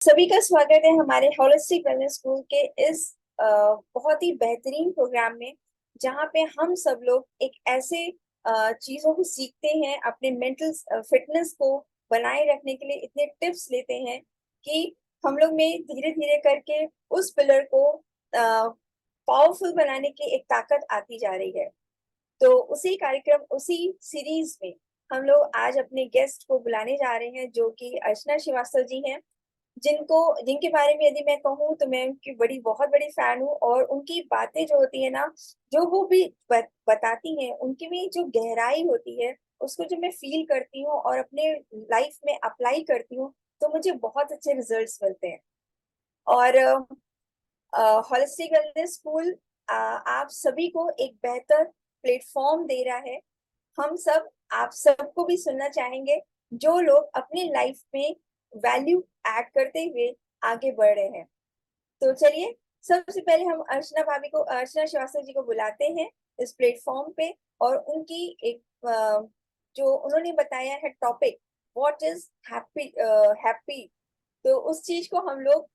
सभी का स्वागत है हमारे होलिस्टिक वेलनेस स्कूल के इस बहुत ही बेहतरीन प्रोग्राम में, जहाँ पे हम सब लोग एक ऐसे चीजों को सीखते हैं, अपने मेंटल फिटनेस को बनाए रखने के लिए इतने टिप्स लेते हैं कि हम लोग में धीरे धीरे करके उस पिलर को पावरफुल बनाने की एक ताकत आती जा रही है। तो उसी कार्यक्रम, उसी सीरीज में हम लोग आज अपने गेस्ट को बुलाने जा रहे हैं, जो कि अर्चना श्रीवास्तव जी हैं, जिनके बारे में यदि मैं कहूँ तो मैं उनकी बहुत बड़ी फैन हूँ। और उनकी बातें जो होती है ना, जो वो भी बताती हैं, उनकी में जो गहराई होती है, उसको जब मैं फील करती हूँ और अपने लाइफ में अप्लाई करती हूँ, तो मुझे बहुत अच्छे रिजल्ट्स मिलते हैं। और होलिस्टिक वेलनेस स्कूल आप सभी को एक बेहतर प्लेटफॉर्म दे रहा है। हम सब आप सबको भी सुनना चाहेंगे, जो लोग अपनी लाइफ में वैल्यू ऐड करते हुए आगे बढ़ रहे हैं। तो चलिए, सबसे पहले हम अर्चना श्रीवास्तव जी को बुलाते हैं इस प्लेटफॉर्म पे। और उनकी एक जो उन्होंने बताया है topic, what is happy happy, तो उस चीज को हम लोग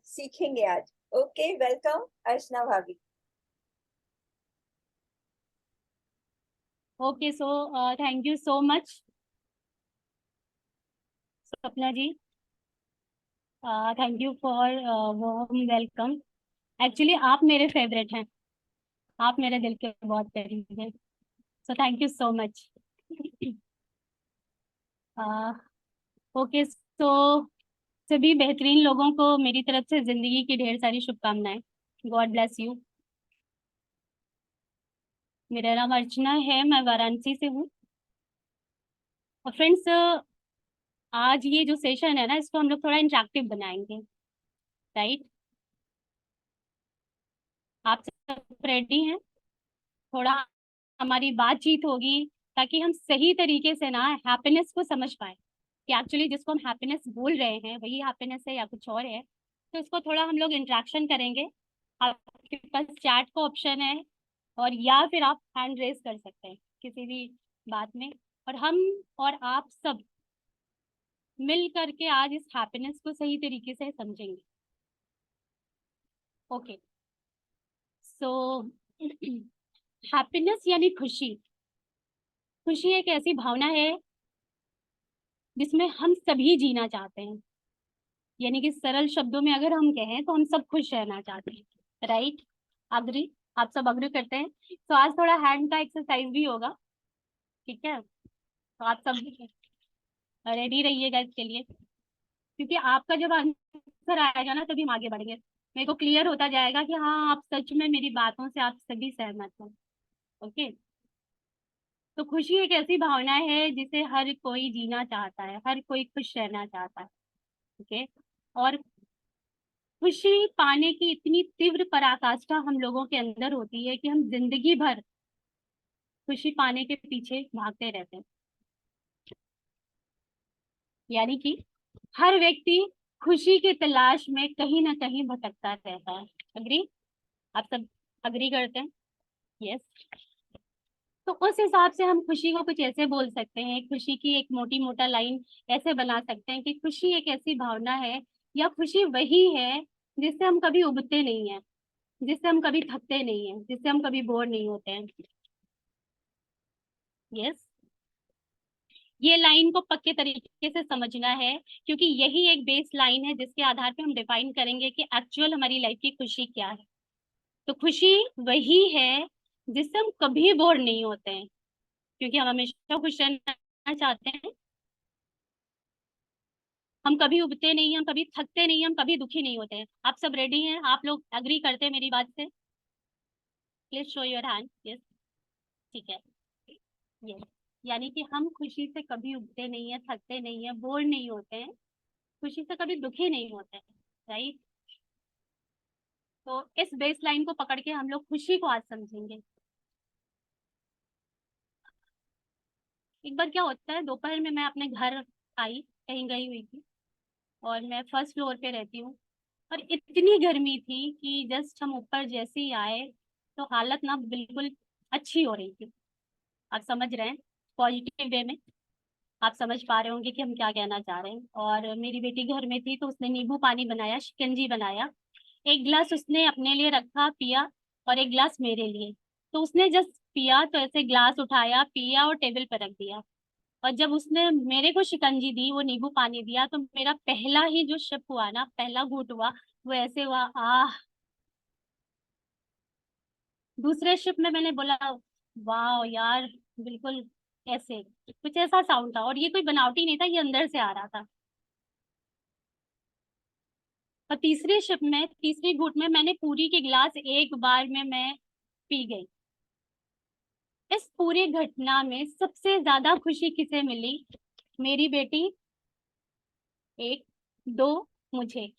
सीखेंगे आज। ओके, वेलकम अर्चना भाभी। Okay, so thank you so much Sapna ji. Thank you for warm welcome. Actually आप मेरे फेवरेट हैं, आप मेरे दिल के बहुत करीब हैं, so thank you so much. Okay, so सभी बेहतरीन लोगों को मेरी तरफ से जिंदगी की ढेर सारी शुभकामनाएं। God bless you. मेरा नाम अर्चना है, मैं वाराणसी से हूँ। और फ्रेंड्स, आज ये जो सेशन है ना, इसको हम लोग थोड़ा इंटरेक्टिव बनाएंगे, राइट? आप सब रेडी हैं? थोड़ा हमारी बातचीत होगी ताकि हम सही तरीके से ना हैप्पीनेस को समझ पाए कि एक्चुअली जिसको हम हैप्पीनेस बोल रहे हैं वही हैप्पीनेस है या कुछ और है। तो इसको थोड़ा हम लोग इंटरेक्शन करेंगे। आपके पास चैट का ऑप्शन है, और या फिर आप हैंड रेज कर सकते हैं किसी भी बात में। और हम और आप सब मिल करके आज इस हैप्पीनेस को सही तरीके से समझेंगे। ओके, सो हैप्पीनेस यानी खुशी। खुशी एक ऐसी भावना है जिसमें हम सभी जीना चाहते हैं। यानी कि सरल शब्दों में अगर हम कहें तो हम सब खुश रहना चाहते हैं, राइट? अग्री? आप सब अग्री करते हैं? तो आज थोड़ा हैंड का एक्सरसाइज भी होगा, ठीक है? तो आप सब रेडी रहिएगा इसके लिए, क्योंकि आपका जब आंसर आएगा ना तभी हम आगे बढ़ेंगे। मेरे को क्लियर होता जाएगा कि हाँ, आप सच में मेरी बातों से आप सभी सहमत हो। ओके, तो खुशी एक ऐसी भावना है जिसे हर कोई जीना चाहता है, हर कोई खुश रहना चाहता है। ओके, और खुशी पाने की इतनी तीव्र पराकाष्ठा हम लोगों के अंदर होती है कि हम जिंदगी भर खुशी पाने के पीछे भागते रहते हैं। यानी कि हर व्यक्ति खुशी की तलाश में कहीं ना कहीं भटकता रहता है। अग्री? आप सब अग्री करते हैं? यस। तो उस हिसाब से हम खुशी को कुछ ऐसे बोल सकते हैं, खुशी की एक मोटी मोटा लाइन ऐसे बना सकते हैं कि खुशी एक ऐसी भावना है, या खुशी वही है जिससे हम कभी उबते नहीं है, जिससे हम कभी थकते नहीं है, जिससे हम कभी बोर नहीं होते हैं। यस, ये लाइन को पक्के तरीके से समझना है, क्योंकि यही एक बेस लाइन है जिसके आधार पे हम डिफाइन करेंगे कि एक्चुअल हमारी लाइफ की खुशी क्या है। तो खुशी वही है जिससे हम कभी बोर नहीं होते हैं, क्योंकि हम हमेशा खुश रहना चाहते हैं। हम कभी उबते नहीं हैं, हम कभी थकते नहीं हैं, हम कभी दुखी नहीं होते हैं। आप सब रेडी हैं? आप लोग एग्री करते हैं मेरी बात से? Please show your hand. Yes, ठीक है। यस, यानी कि हम खुशी से कभी उबते नहीं है, थकते नहीं है, बोर नहीं होते हैं, खुशी से कभी दुखी नहीं होते हैं, राइट? तो इस बेस लाइन को पकड़ के हम लोग खुशी को आज समझेंगे। एक बार क्या होता है, दोपहर में मैं अपने घर आई, कहीं गई हुई थी, और मैं फर्स्ट फ्लोर पे रहती हूँ। और इतनी गर्मी थी कि जस्ट हम ऊपर जैसे ही आए तो हालत ना बिल्कुल अच्छी हो रही थी। आप समझ रहे हैं, पॉजिटिव वे में। आप समझ पा रहे होंगे कि हम क्या कहना चाह रहे हैं। और मेरी बेटी घर में थी तो उसने नींबू पानी बनाया, शिकंजी बनाया। एक गिलास उसने अपने लिए रखा, पिया, और एक गिलास मेरे लिए। तो उसने जस्ट पिया तो ऐसे ग्लास उठाया, पिया और टेबल पर रख दिया। और जब उसने मेरे को शिकंजी दी, वो नींबू पानी दिया, तो मेरा पहला ही जो शिप हुआ ना, पहला घूंट हुआ, वो ऐसे हुआ, आह। दूसरे शिप में मैंने बोला, वाह यार, बिल्कुल ऐसे कुछ ऐसा साउंड था, और ये कोई बनावटी नहीं था, ये अंदर से आ रहा था। और तीसरी शिप में, तीसरी घूंट में मैंने पूरी की गिलास एक बार में मैं पी गई। इस पूरी घटना में सबसे ज्यादा खुशी किसे मिली? मेरी बेटी, एक, दो, मुझे।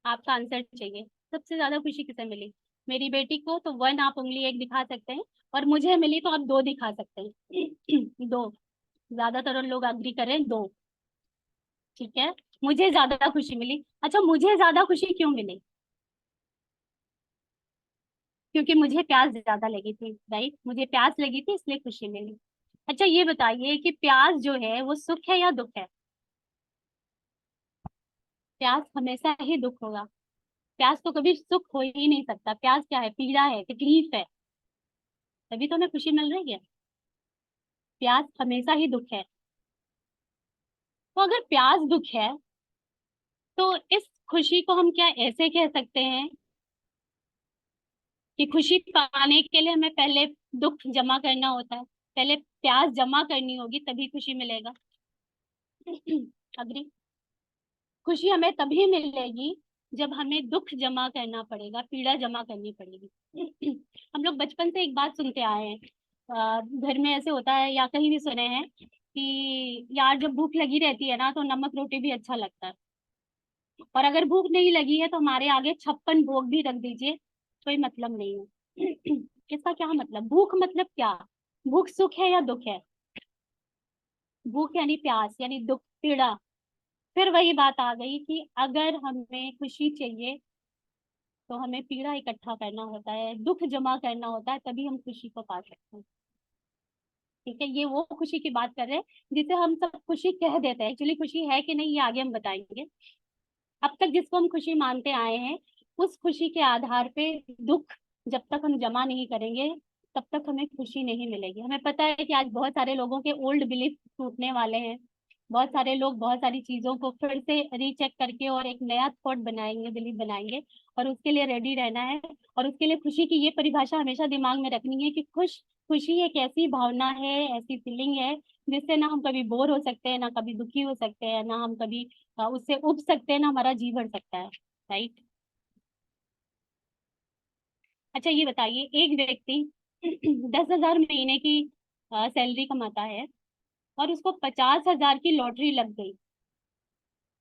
आपका आंसर चाहिए, सबसे ज्यादा खुशी किसे मिली? मेरी बेटी को तो वन आप उंगली एक दिखा सकते हैं, और मुझे मिली तो आप दो दिखा सकते हैं। दो। ज्यादातर लोग अग्री करें, दो। ठीक है, मुझे ज्यादा खुशी मिली। अच्छा, मुझे ज्यादा खुशी क्यों मिली? क्योंकि मुझे प्यास ज्यादा लगी थी, राइट, मुझे प्यास लगी थी इसलिए खुशी मिली। अच्छा ये बताइए कि प्यास जो है वो सुख है या दुख है? प्यास हमेशा ही दुख होगा। प्यास तो कभी सुख हो ही नहीं सकता। प्यास क्या है? पीड़ा है, तकलीफ है। तभी तो हमें खुशी मिल रही है। प्यास हमेशा ही दुख है। तो अगर प्यास दुख है, तो इस खुशी को हम क्या ऐसे कह सकते हैं कि खुशी पाने के लिए हमें पहले दुख जमा करना होता है, पहले प्यास जमा करनी होगी तभी खुशी मिलेगा। अग्री? खुशी हमें तभी मिलेगी जब हमें दुख जमा करना पड़ेगा, पीड़ा जमा करनी पड़ेगी। हम लोग बचपन से एक बात सुनते आए हैं, घर में ऐसे होता है या कहीं भी सुने हैं कि यार जब भूख लगी रहती है ना तो नमक रोटी भी अच्छा लगता है, और अगर भूख नहीं लगी है तो हमारे आगे 56 भोग भी रख दीजिए, कोई मतलब नहीं है। इसका क्या मतलब? भूख मतलब क्या? भूख सुख है या दुख है? भूख यानी प्यास, यानी दुख, पीड़ा। फिर वही बात आ गई कि अगर हमें खुशी चाहिए तो हमें पीड़ा इकट्ठा करना होता है, दुख जमा करना होता है, तभी हम खुशी को पा सकते हैं। ठीक है, ये वो खुशी की बात कर रहे हैं जिसे हम सब खुशी कह देते हैं। एक्चुअली खुशी है कि नहीं ये आगे हम बताएंगे। अब तक जिसको हम खुशी मानते आए हैं, उस खुशी के आधार पे दुख जब तक हम जमा नहीं करेंगे, तब तक हमें खुशी नहीं मिलेगी। हमें पता है कि आज बहुत सारे लोगों के ओल्ड बिलीफ टूटने वाले हैं। बहुत सारे लोग बहुत सारी चीजों को फिर से रीचेक करके और एक नया थॉट बनाएंगे, बिलीफ बनाएंगे, और उसके लिए रेडी रहना है। और उसके लिए खुशी की ये परिभाषा हमेशा दिमाग में रखनी है कि खुशी एक ऐसी भावना है, ऐसी फीलिंग है जिससे ना हम कभी बोर हो सकते हैं, ना कभी दुखी हो सकते हैं, ना हम कभी उससे उब सकते हैं, ना हमारा जी भर सकता है। राइट? अच्छा ये बताइए, एक व्यक्ति 10,000 महीने की सैलरी कमाता है, और उसको 50,000 की लॉटरी लग गई।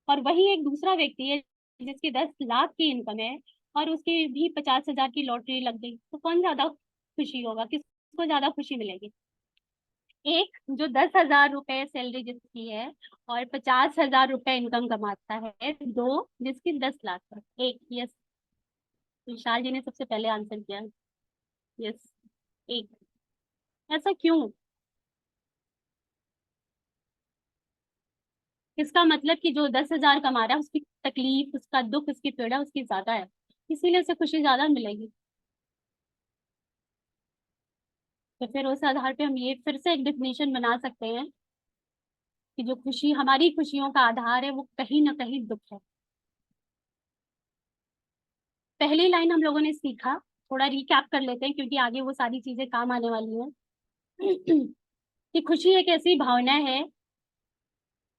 और वही एक दूसरा व्यक्ति है जिसकी 10 लाख की इनकम है, और उसकी भी 50,000 की लॉटरी लग गई। तो कौन ज्यादा खुशी होगा? किसको ज्यादा खुशी मिलेगी? एक जो 10,000 रुपए सैलरी जिसकी है और 50,000 रुपए इनकम कमाता है, दो जिसकी 10 लाख है। एक, यस, विशाल जी ने सबसे पहले आंसर किया। यस, एक। ऐसा क्यों? इसका मतलब कि जो 10,000 कमा रहा है उसकी तकलीफ, उसका दुख, उसकी पीड़ा उसकी ज्यादा है, इसीलिए उसे खुशी ज्यादा मिलेगी। तो फिर उस आधार पे हम ये फिर से एक डिफिनेशन बना सकते हैं कि जो खुशी, हमारी खुशियों का आधार है, वो कहीं ना कहीं दुख है। पहली लाइन हम लोगों ने सीखा, थोड़ा रिकैप कर लेते हैं क्योंकि आगे वो सारी चीजें काम आने वाली हैं। कि खुशी एक ऐसी भावना है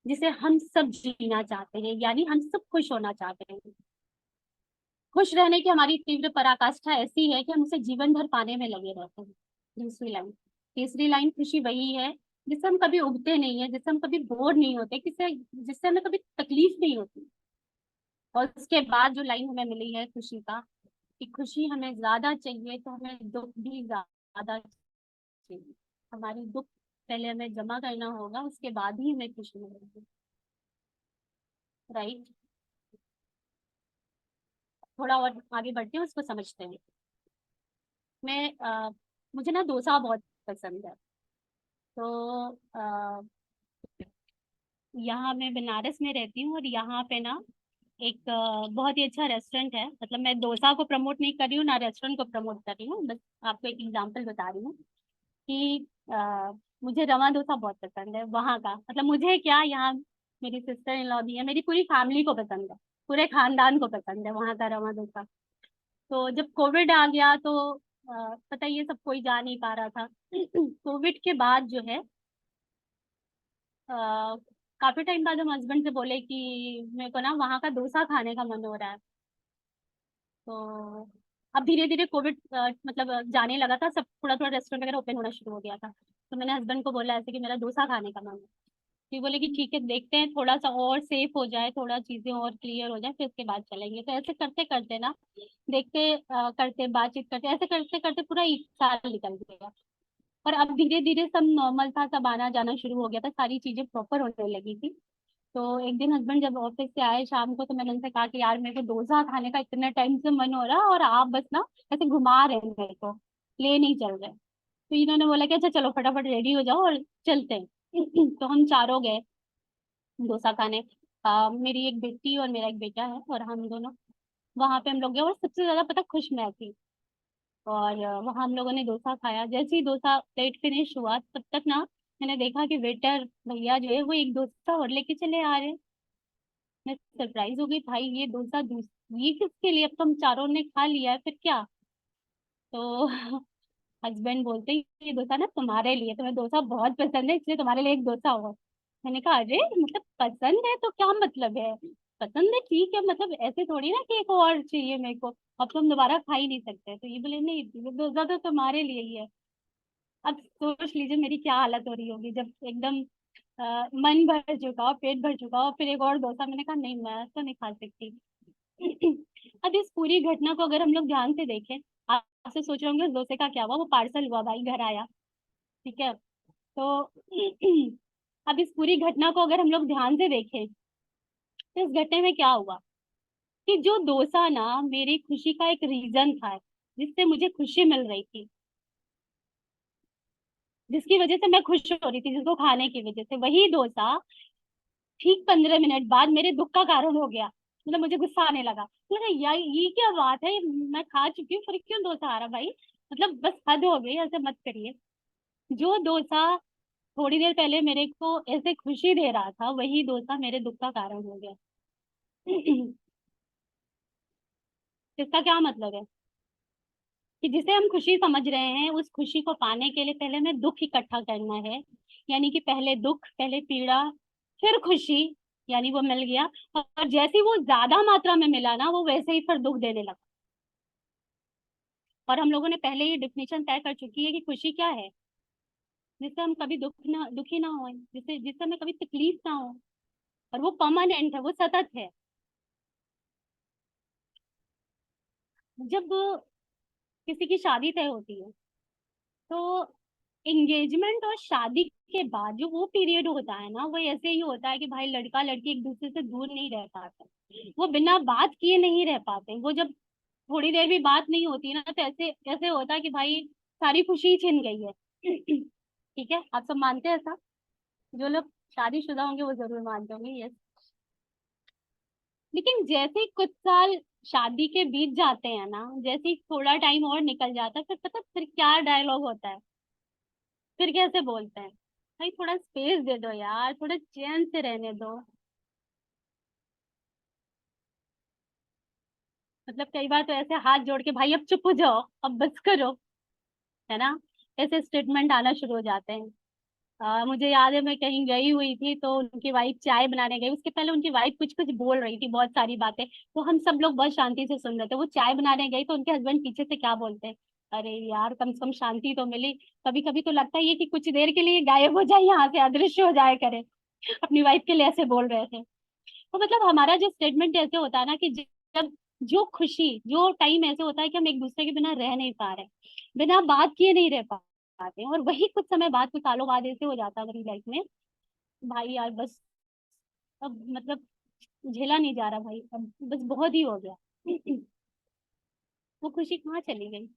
जिसे हम सब जीना चाहते हैं, यानी हम सब खुश होना चाहते हैं। खुश रहने की हमारी तीव्र पराकाष्ठा ऐसी है कि हम उसे जीवन भर पाने में लगे रहते हैं। दूसरी लाइन। तीसरी लाइन, खुशी वही है जिससे हम कभी उगते नहीं है, जिससे हम कभी बोर नहीं होते, किससे, जिससे हमें कभी तकलीफ नहीं होती। और उसके बाद जो लाइन हमें मिली है खुशी का, कि खुशी हमें ज्यादा चाहिए तो हमें दुख भी ज्यादा चाहिए। हमारी दुख पहले हमें जमा करना होगा, उसके बाद ही हमें खुशी मिलेगी। राइट? थोड़ा और आगे बढ़ते हैं, उसको समझते हैं। मैं मुझे ना डोसा बहुत पसंद है। तो यहाँ मैं बनारस में रहती हूँ, और यहाँ पे ना एक बहुत ही अच्छा रेस्टोरेंट है। मतलब मैं डोसा को प्रमोट नहीं कर रही हूँ, ना रेस्टोरेंट को प्रमोट कर रही हूँ, बस आपको एक एग्जांपल बता रही हूँ कि मुझे रवा डोसा बहुत पसंद है वहाँ का। मतलब मुझे क्या, यहाँ मेरी सिस्टर इन लॉ भी है, मेरी पूरी फैमिली को पसंद है, पूरे खानदान को पसंद है वहाँ का रवा डोसा। तो जब कोविड आ गया तो पता ही है, सब कोई जा नहीं पा रहा था। कोविड के बाद जो है काफी टाइम बाद हम हस्बैंड से बोले कि मेरे को ना वहाँ का डोसा खाने का मन हो रहा है। तो अब धीरे धीरे कोविड मतलब जाने लगा था, सब थोड़ा थोड़ा रेस्टोरेंट वगैरह ओपन होना शुरू हो गया था। तो मैंने हस्बैंड को बोला ऐसे कि मेरा डोसा खाने का मन है। फिर बोले कि ठीक है, देखते हैं थोड़ा सा और सेफ हो जाए, थोड़ा चीजें और क्लियर हो जाए, फिर उसके बाद चलेंगे। तो ऐसे करते करते ना, देखते करते बातचीत करते, ऐसे करते करते पूरा एक साल निकल गया। और अब धीरे धीरे सब नॉर्मल था, सब आना जाना शुरू हो गया था, सारी चीजें प्रॉपर होने लगी थी। तो एक दिन हस्बैंड जब ऑफिस से आए शाम को, तो मैंने उनसे कहा कि यार मेरे को डोसा खाने का इतने टाइम से मन हो रहा है, और आप बस ना ऐसे घुमा रहे हैं मेरे को, ले नहीं चल रहे। तो इन्होंने बोला कि अच्छा चलो फटाफट रेडी हो जाओ और चलते हैं। तो हम चारों गए डोसा खाने। मेरी एक बेटी और मेरा एक बेटा है, और हम दोनों वहां पे हम लोग गए, और सबसे ज्यादा पता खुश मैं थी। और वहाँ हम लोगों ने डोसा खाया। जैसे ही डोसा प्लेट फिनिश हुआ, तब तक ना मैंने देखा कि वेटर भैया जो है वो एक डोसा और लेके चले आ रहे हैं। मैं सरप्राइज हो गई, भाई ये डोसा ये किसके लिए, अब तो हम चारों ने खा लिया है, फिर क्या। तो हस्बैंड बोलते हैं ये डोसा ना तुम्हारे लिए, तुम्हें डोसा बहुत पसंद है, इसलिए तुम्हारे लिए एक डोसा होगा। मैंने कहा अरे मतलब पसंद है तो क्या मतलब है, पसंद है ठीक है, मतलब ऐसे थोड़ी ना कि एक और चाहिए मेरे को, अब तो हम दोबारा खा ही नहीं सकते। तो ये बोले नहीं, ये डोसा तो तुम्हारे लिए ही है। अब सोच लीजिए मेरी क्या हालत हो रही होगी जब एकदम मन भर चुका हो, पेट भर चुका हो, फिर एक और डोसा। मैंने कहा नहीं, मैं तो नहीं खा सकती। अब इस पूरी घटना को अगर हम लोग ध्यान से देखें, आपसे सोच रहे होंगे उस डोसे का क्या हुआ, वो पार्सल हुआ भाई, घर आया, ठीक है। तो अब इस पूरी घटना को अगर हम लोग ध्यान से देखें, तो इस घटने में क्या हुआ कि जो डोसा ना मेरी खुशी का एक रीजन था, जिससे मुझे खुशी मिल रही थी, जिसकी वजह से मैं खुश हो रही थी, जिसको खाने की वजह से, वही डोसा ठीक 15 मिनट बाद मेरे दुख का कारण हो गया। मतलब मुझे गुस्सा आने लगा, मतलब यार ये क्या बात है, मैं खा चुकी हूँ, फिर क्यों डोसा आ रहा भाई। मतलब बस हद हो गई, ऐसे मत करिए। जो डोसा थोड़ी देर पहले मेरे को ऐसे खुशी दे रहा था, वही डोसा मेरे दुख का कारण हो गया। इसका क्या मतलब है कि जिसे हम खुशी समझ रहे हैं, उस खुशी को पाने के लिए पहले हमें दुख इकट्ठा करना है। यानी कि पहले दुख, पहले पीड़ा, फिर खुशी, यानी वो मिल गया। और जैसे ही वो ज्यादा मात्रा में मिला ना, वो वैसे ही फिर दुख देने लगा। और हम लोगों ने पहले ही डिफिनेशन तय कर चुकी है कि खुशी क्या है, जिससे हम कभी दुखी ना हो, जिससे हमें कभी तकलीफ ना हो, और वो परमानेंट है, वो सतत है। जब किसी की शादी तय होती है, तो एंगेजमेंट और शादी के बाद जो वो पीरियड होता है ना, वो ऐसे ही होता है कि भाई लड़का लड़की एक दूसरे से दूर नहीं रह पाते, वो बिना बात किए नहीं रह पाते। वो जब थोड़ी देर भी बात नहीं होती ना, तो ऐसे ऐसे होता है कि भाई सारी खुशी ही छिन गई है। ठीक है, आप सब मानते हैं ऐसा? जो लोग शादीशुदा होंगे वो जरूर मानते होंगे, यस। लेकिन जैसे ही कुछ साल शादी के बीत जाते हैं ना, जैसे ही थोड़ा टाइम और निकल जाता है, फिर पता फिर क्या डायलॉग होता है, फिर कैसे बोलते हैं, भाई थोड़ा स्पेस दे दो यार, थोड़ा चैन से रहने दो। मतलब कई बार तो ऐसे हाथ जोड़ के भाई अब चुप हो जाओ, अब बस करो, है ना, ऐसे स्टेटमेंट आना शुरू हो जाते हैं। मुझे याद है मैं कहीं गई हुई थी, तो उनकी वाइफ चाय बनाने गई, उसके पहले उनकी वाइफ कुछ कुछ बोल रही थी, बहुत सारी बातें, तो हम सब लोग बहुत शांति से सुन रहे थे। वो चाय बनाने गई तो उनके हस्बैंड पीछे से क्या बोलते हैं, अरे यार कम से कम शांति तो मिली। कभी कभी तो लगता ही है कि कुछ देर के लिए गायब हो जाए, यहाँ से अदृश्य हो जाए करे। अपनी वाइफ के लिए ऐसे बोल रहे थे। तो मतलब हमारा जो स्टेटमेंट ऐसे होता है ना कि जब जो खुशी, जो टाइम ऐसे होता है कि हम एक दूसरे के बिना रह नहीं पा रहे, बिना बात किए नहीं रह पाते, और वही कुछ समय बाद, कुछ सालों बाद ऐसे हो जाता है हमारी लाइफ में, भाई यार बस अब मतलब झेला नहीं जा रहा भाई, अब बस बहुत ही हो गया। वो खुशी कहाँ चली गई।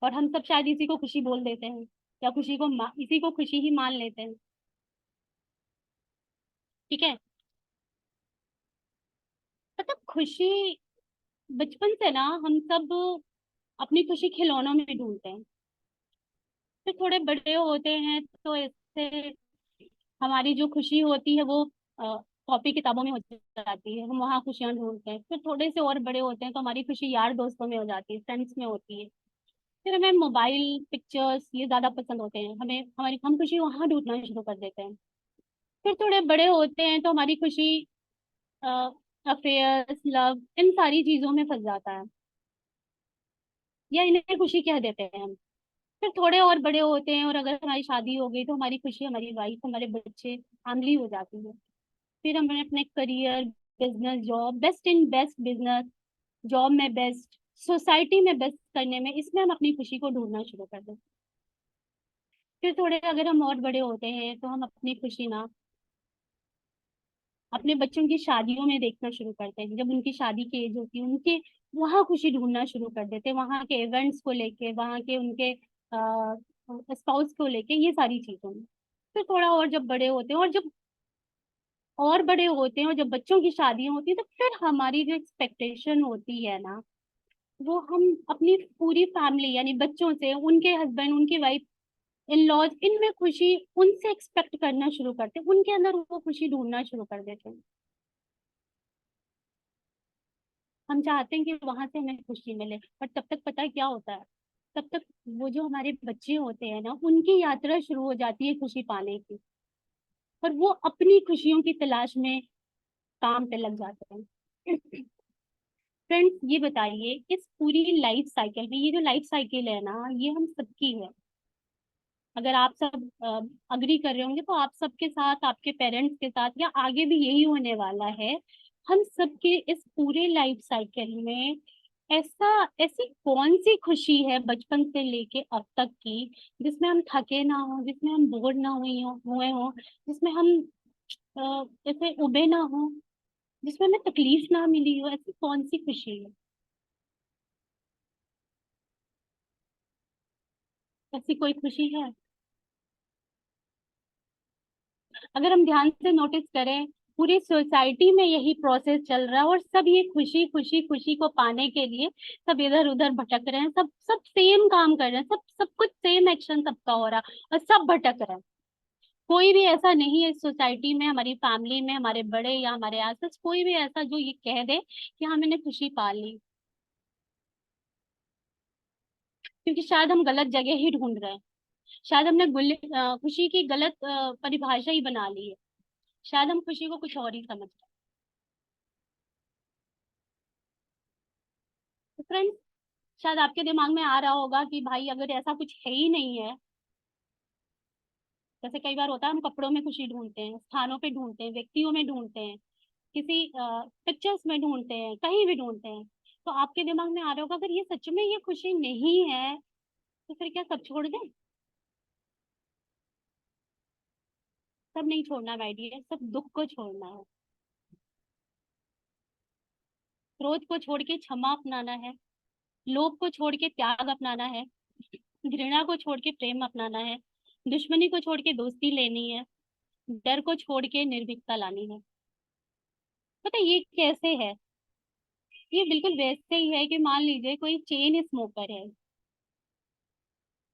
और हम सब शायद इसी को खुशी बोल देते हैं। या खुशी को इसी को खुशी ही मान लेते हैं। ठीक है। पता खुशी बचपन से ना हम सब अपनी खुशी खिलौनों में ढूंढते हैं। फिर थोड़े बड़े होते हैं तो इससे हमारी जो खुशी होती है वो कॉपी किताबों में हो जाती है, हम वहाँ खुशियां ढूंढते हैं। फिर थोड़े से और बड़े होते हैं तो हमारी खुशी यार दोस्तों में हो जाती है, फ्रेंड्स में होती है। फिर हमें मोबाइल पिक्चर्स ये ज्यादा पसंद होते हैं, हमें हमारी हम खुशी वहां ढूंढना शुरू कर देते हैं। फिर थोड़े बड़े होते हैं तो हमारी खुशी अफेयर्स, लव, इन सारी चीजों में फंस जाता है, या इन्हें खुशी कह देते हैं हम। फिर थोड़े और बड़े होते हैं और अगर हमारी शादी हो गई तो हमारी खुशी हमारी वाइफ, हमारे बच्चे, फैमिली हो जाती है। फिर हमें अपने career, business, job, best in best business, job में बेस्ट, सोसाइटी में बेस्ट करने में, इसमें हम अपनी खुशी को ढूंढना शुरू कर देते हैं। फिर थोड़े अगर हम और बड़े होते हैं तो हम अपनी खुशी ना अपने बच्चों की शादियों में देखना शुरू करते हैं। जब उनकी शादी की एज होती है उनके वहां खुशी ढूंढना शुरू कर देते हैं, वहां के इवेंट्स को लेके, वहां के उनके स्पाउस को लेके, ये सारी चीजों में। फिर थोड़ा और जब बड़े होते हैं और बड़े होते हैं और जब बच्चों की शादियां होती है तो फिर हमारी जो एक्सपेक्टेशन होती है ना, वो हम अपनी पूरी फैमिली यानी बच्चों से, उनके हस्बैंड, उनकी वाइफ, इन लॉज, इनमें खुशी उनसे एक्सपेक्ट करना शुरू करते हैं, उनके अंदर वो खुशी ढूंढना शुरू कर देते हैं। हम चाहते हैं कि वहां से हमें खुशी मिले, पर तब तक पता है क्या होता है, तब तक वो जो हमारे बच्चे होते हैं ना, उनकी यात्रा शुरू हो जाती है खुशी पाने की, और वो अपनी खुशियों की तलाश में काम पे लग जाते हैं। फ्रेंड्स ये बताइए, इस पूरी लाइफ साइकिल में, ये जो लाइफ साइकिल है ना, ये हम सबकी है। अगर आप सब अग्री कर रहे होंगे तो आप सबके साथ, आपके पेरेंट्स के साथ, या आगे भी यही होने वाला है। हम सबके इस पूरे लाइफ साइकिल में ऐसा ऐसी कौन सी खुशी है बचपन से लेके अब तक की, जिसमें हम थके ना हो, जिसमें हम बोर ना हुए हो, जिसमें हम जैसे उबे ना हो, जिसमें हमें तकलीफ ना मिली हो, ऐसी कौन सी खुशी है? ऐसी कोई खुशी है? अगर हम ध्यान से नोटिस करें, पूरी सोसाइटी में यही प्रोसेस चल रहा है, और सब ये खुशी खुशी खुशी को पाने के लिए सब इधर उधर भटक रहे हैं, सब सब सेम काम कर रहे हैं, सब सब कुछ सेम एक्शन सबका हो रहा है, और सब भटक रहे हैं। कोई भी ऐसा नहीं है इस सोसाइटी में, हमारी फैमिली में, हमारे बड़े या हमारे आसपास, कोई भी ऐसा जो ये कह दे कि हाँ मैंने खुशी पा ली। क्योंकि शायद हम गलत जगह ही ढूंढ रहे हैं, शायद हमने खुशी की गलत परिभाषा ही बना ली है, शायद हम खुशी को कुछ और ही समझ रहे हैं। तो फ्रेंड्स, शायद आपके दिमाग में आ रहा होगा कि भाई अगर ऐसा कुछ है ही नहीं है, जैसे कई बार होता है हम कपड़ों में खुशी ढूंढते हैं, स्थानों पे ढूंढते हैं, व्यक्तियों में ढूंढते हैं, किसी पिक्चर्स में ढूंढते हैं, कहीं भी ढूंढते हैं। तो आपके दिमाग में आ रहा होगा, अगर ये सच में ये खुशी नहीं है तो फिर क्या सब छोड़ दें? सब नहीं छोड़ना माय डियर, सब दुख को छोड़ना है। क्रोध को छोड़ के क्षमा अपनाना है, लोभ को छोड़ के त्याग अपनाना है, घृणा को छोड़ के प्रेम अपनाना है, दुश्मनी को छोड़ के दोस्ती लेनी है, डर को छोड़ के निर्भीकता लानी है। पता है ये कैसे है? ये बिल्कुल वैसे ही है कि मान लीजिए कोई चेन स्मोकर है,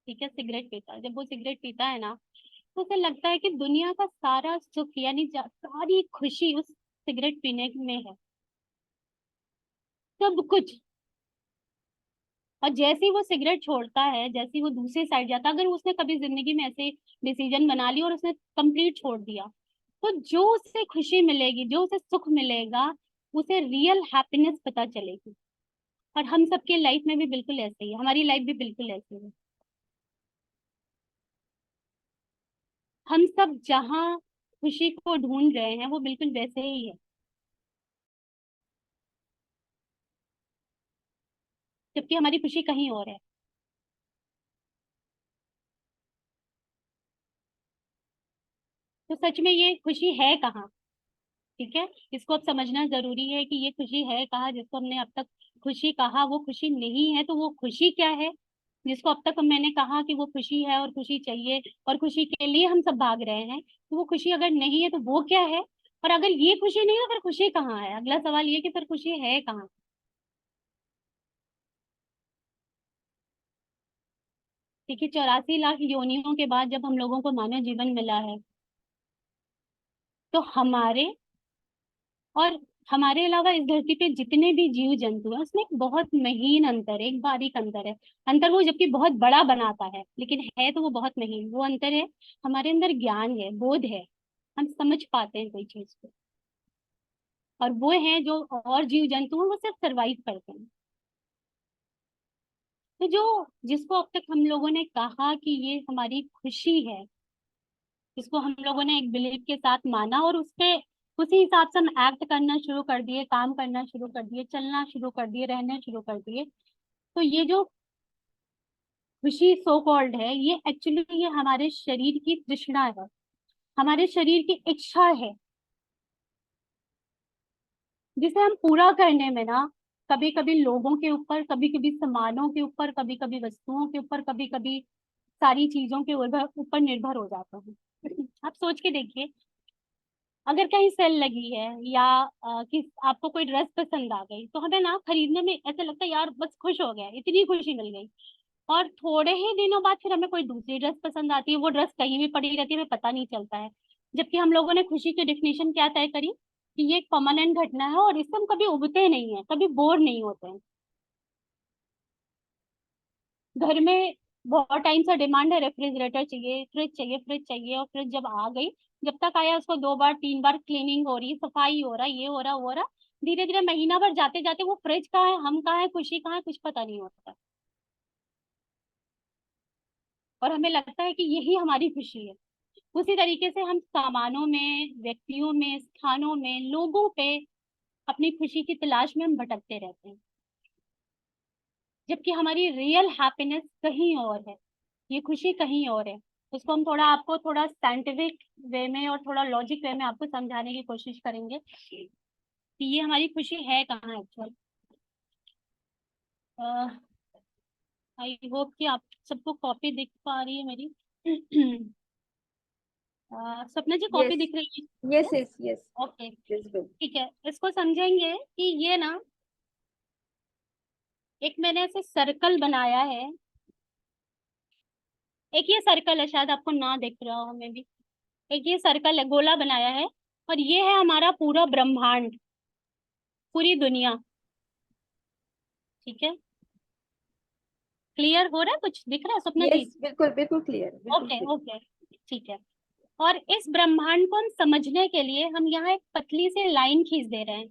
ठीक है, सिगरेट पीता है। जब वो सिगरेट पीता है ना, तो उसे लगता है कि दुनिया का सारा सुख यानी सारी खुशी उस सिगरेट पीने में है, सब कुछ। और जैसे ही वो सिगरेट छोड़ता है, जैसे ही वो दूसरी साइड जाता है, अगर उसने कभी जिंदगी में ऐसे डिसीजन बना लिया और उसने कंप्लीट छोड़ दिया, तो जो उसे खुशी मिलेगी, जो उसे सुख मिलेगा, उसे रियल हैप्पीनेस पता चलेगी। और हम सबके लाइफ में भी बिल्कुल ऐसे ही है, हमारी लाइफ भी बिल्कुल ऐसी है। हम सब जहाँ खुशी को ढूंढ रहे हैं वो बिल्कुल वैसे ही है, जबकि हमारी खुशी कहीं और है। तो सच में ये खुशी है कहाँ? ठीक है, इसको अब समझना जरूरी है कि ये खुशी है कहाँ, जिसको हमने अब तक खुशी कहा वो खुशी नहीं है, तो वो खुशी क्या है? जिसको अब तक मैंने कहा कि वो खुशी है और खुशी चाहिए और खुशी के लिए हम सब भाग रहे हैं, तो वो खुशी अगर नहीं है तो वो क्या है? और अगर ये खुशी नहीं है तो फिर खुशी कहाँ है? अगला सवाल ये कि फिर खुशी है कहाँ? देखिए, 84 लाख योनियों के बाद जब हम लोगों को मानव जीवन मिला है, तो हमारे और हमारे अलावा इस धरती पे जितने भी जीव जंतु हैं उसमें एक बहुत महीन अंतर है, एक बारीक अंतर है। अंतर वो जबकि बहुत बड़ा बनाता है, लेकिन है तो वो बहुत महीन। वो अंतर है, हमारे अंदर ज्ञान है, बोध है, हम समझ पाते हैं कोई चीज को। और वो है जो और जीव जंतु हैं वो सिर्फ सरवाइव करते हैं। तो जो जिसको अब तक हम लोगों ने कहा कि ये हमारी खुशी है, जिसको हम लोगों ने एक बिलीफ के साथ माना और उसपे उसी हिसाब से हम एक्ट करना शुरू कर दिए, काम करना शुरू कर दिए, चलना शुरू कर दिए, रहना शुरू कर दिए, तो ये जो खुशी सो कॉल्ड है, ये एक्चुअली ये हमारे शरीर की तृष्णा है, हमारे शरीर की इच्छा है, जिसे हम पूरा करने में ना कभी कभी लोगों के ऊपर, कभी कभी सामानों के ऊपर, कभी कभी वस्तुओं के ऊपर, कभी कभी सारी चीजों के ऊपर निर्भर हो जाता है। आप सोच के देखिए, अगर कहीं सेल लगी है या किस आपको कोई ड्रेस पसंद आ गई, तो हमें ना खरीदने में ऐसा लगता है यार बस खुश हो गया, इतनी खुशी मिल गई। और थोड़े ही दिनों बाद फिर हमें कोई दूसरी ड्रेस पसंद आती है, वो ड्रेस कहीं भी पड़ी रहती है, हमें पता नहीं चलता है। जबकि हम लोगों ने खुशी की डेफिनेशन क्या तय करी कि ये एक परमानेंट घटना है और इससे हम कभी उबते नहीं है, कभी बोर नहीं होते हैं। घर में बहुत टाइम से डिमांड है रेफ्रिजरेटर चाहिए, फ्रिज चाहिए, फ्रिज चाहिए, और फ्रिज जब आ गई, जब तक आया उसको 2 बार 3 बार क्लीनिंग हो रही, सफाई हो रहा, ये हो रहा वो हो रहा, धीरे धीरे महीना भर जाते जाते वो फ्रिज कहाँ है, हम कहाँ है, खुशी कहाँ है, कुछ पता नहीं होता। और हमें लगता है कि यही हमारी खुशी है। उसी तरीके से हम सामानों में, व्यक्तियों में, स्थानों में, लोगों पे अपनी खुशी की तलाश में हम भटकते रहते हैं, जबकि हमारी रियल हैप्पीनेस कहीं और है, ये खुशी कहीं और है। उसको हम थोड़ा आपको थोड़ा साइंटिफिक वे में और थोड़ा लॉजिक वे में आपको समझाने की कोशिश करेंगे कि ये हमारी खुशी है कहाँ एक्चुअल। आई होप कि आप सबको कॉपी दिख पा रही है मेरी। सपना जी, कॉपी यस, दिख रही है? Yes, yes, yes, okay, yes, बिल्कुल। ठीक है। इसको समझेंगे कि ये ना, एक मैंने ऐसे सर्कल बनाया है, एक ये सर्कल है, शायद आपको ना दिख रहा हो हमें भी। एक ये सर्कल है, गोला बनाया है, और ये है हमारा पूरा ब्रह्मांड, पूरी दुनिया। ठीक है, क्लियर हो रहा है? कुछ दिख रहा है स्वप्ना जी? यस, बिल्कुल, बिल्कुल क्लियर, बिल्कुल ओके क्लियर। ओके, ठीक है। और इस ब्रह्मांड को हम समझने के लिए हम यहाँ एक पतली सी लाइन खींच दे रहे हैं।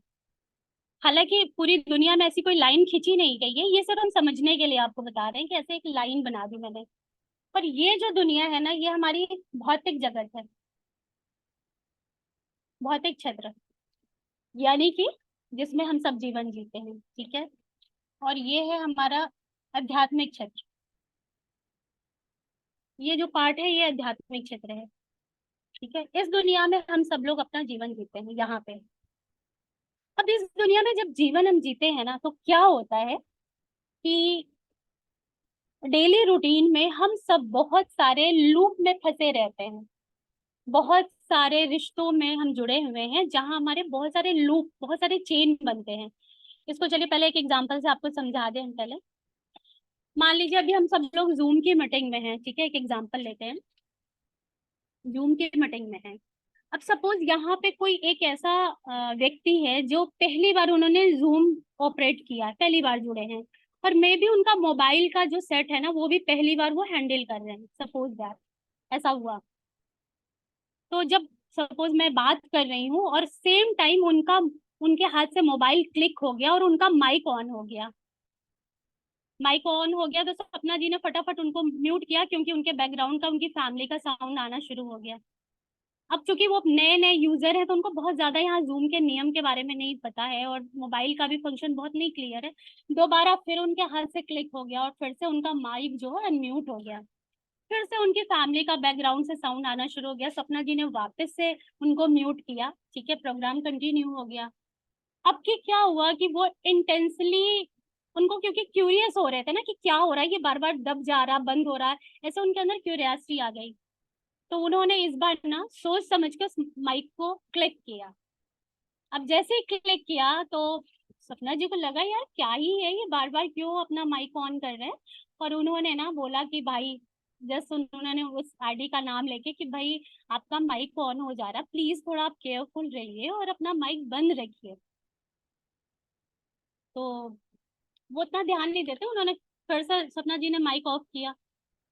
हालांकि पूरी दुनिया में ऐसी कोई लाइन खींची नहीं गई है, ये सिर्फ हम समझने के लिए आपको बता रहे हैं कि ऐसे एक लाइन बना दी मैंने। पर ये जो दुनिया है ना, ये हमारी भौतिक जगत है, भौतिक क्षेत्र, यानी कि जिसमें हम सब जीवन जीते हैं। ठीक है, और ये है हमारा आध्यात्मिक क्षेत्र। ये जो पार्ट है ये आध्यात्मिक क्षेत्र है। ठीक है, इस दुनिया में हम सब लोग अपना जीवन जीते हैं यहाँ पे। अब इस दुनिया में जब जीवन हम जीते हैं ना, तो क्या होता है कि डेली रूटीन में हम सब बहुत सारे लूप में फंसे रहते हैं, बहुत सारे रिश्तों में हम जुड़े हुए हैं, जहां हमारे बहुत सारे लूप, बहुत सारे चेन बनते हैं। इसको चलिए पहले एक एग्जांपल से आपको समझा दें हम पहले। मान लीजिए अभी हम सब लोग जूम की मीटिंग में हैं, ठीक है, एक एग्जांपल लेते हैं, जूम की मीटिंग में है। अब सपोज यहाँ पे कोई एक ऐसा व्यक्ति है जो पहली बार उन्होंने जूम ऑपरेट किया है, पहली बार जुड़े हैं, और मे भी उनका मोबाइल का जो सेट है ना वो भी पहली बार वो हैंडल कर रहे हैं, सपोज दैट ऐसा हुआ। तो जब सपोज मैं बात कर रही हूँ और सेम टाइम उनका, उनके हाथ से मोबाइल क्लिक हो गया और उनका माइक ऑन हो गया, माइक ऑन हो गया, तो सपना जी ने फटाफट उनको म्यूट किया क्योंकि उनके बैकग्राउंड का, उनकी फैमिली का साउंड आना शुरू हो गया। अब चूंकि वो नए नए यूजर है तो उनको बहुत ज्यादा यहाँ जूम के नियम के बारे में नहीं पता है और मोबाइल का भी फंक्शन बहुत नहीं क्लियर है। दोबारा फिर उनके हाथ से क्लिक हो गया और फिर से उनका माइक जो है अनम्यूट हो गया, फिर से उनकी फैमिली का बैकग्राउंड से साउंड आना शुरू हो गया, सपना जी ने वापस से उनको म्यूट किया, ठीक है, प्रोग्राम कंटिन्यू हो गया। अब की क्या हुआ कि वो इंटेंसली उनको क्योंकि क्यूरियस हो रहे थे ना कि क्या हो रहा है, ये बार बार दब जा रहा, बंद हो रहा है, ऐसे उनके अंदर क्यूरियोसिटी आ गई। तो उन्होंने इस बार ना सोच समझ के उस माइक को क्लिक किया। अब जैसे ही क्लिक किया तो सपना जी को लगा यार क्या ही है ये, बार बार क्यों अपना माइक ऑन कर रहे हैं। और उन्होंने ना बोला कि भाई, जस्ट उन्होंने उस आईडी का नाम लेके कि भाई आपका माइक ऑन हो जा रहा है, प्लीज थोड़ा आप केयरफुल रहिए और अपना माइक बंद रखिए। तो वो उतना ध्यान नहीं देते, उन्होंने फिर से सपना जी ने माइक ऑफ किया।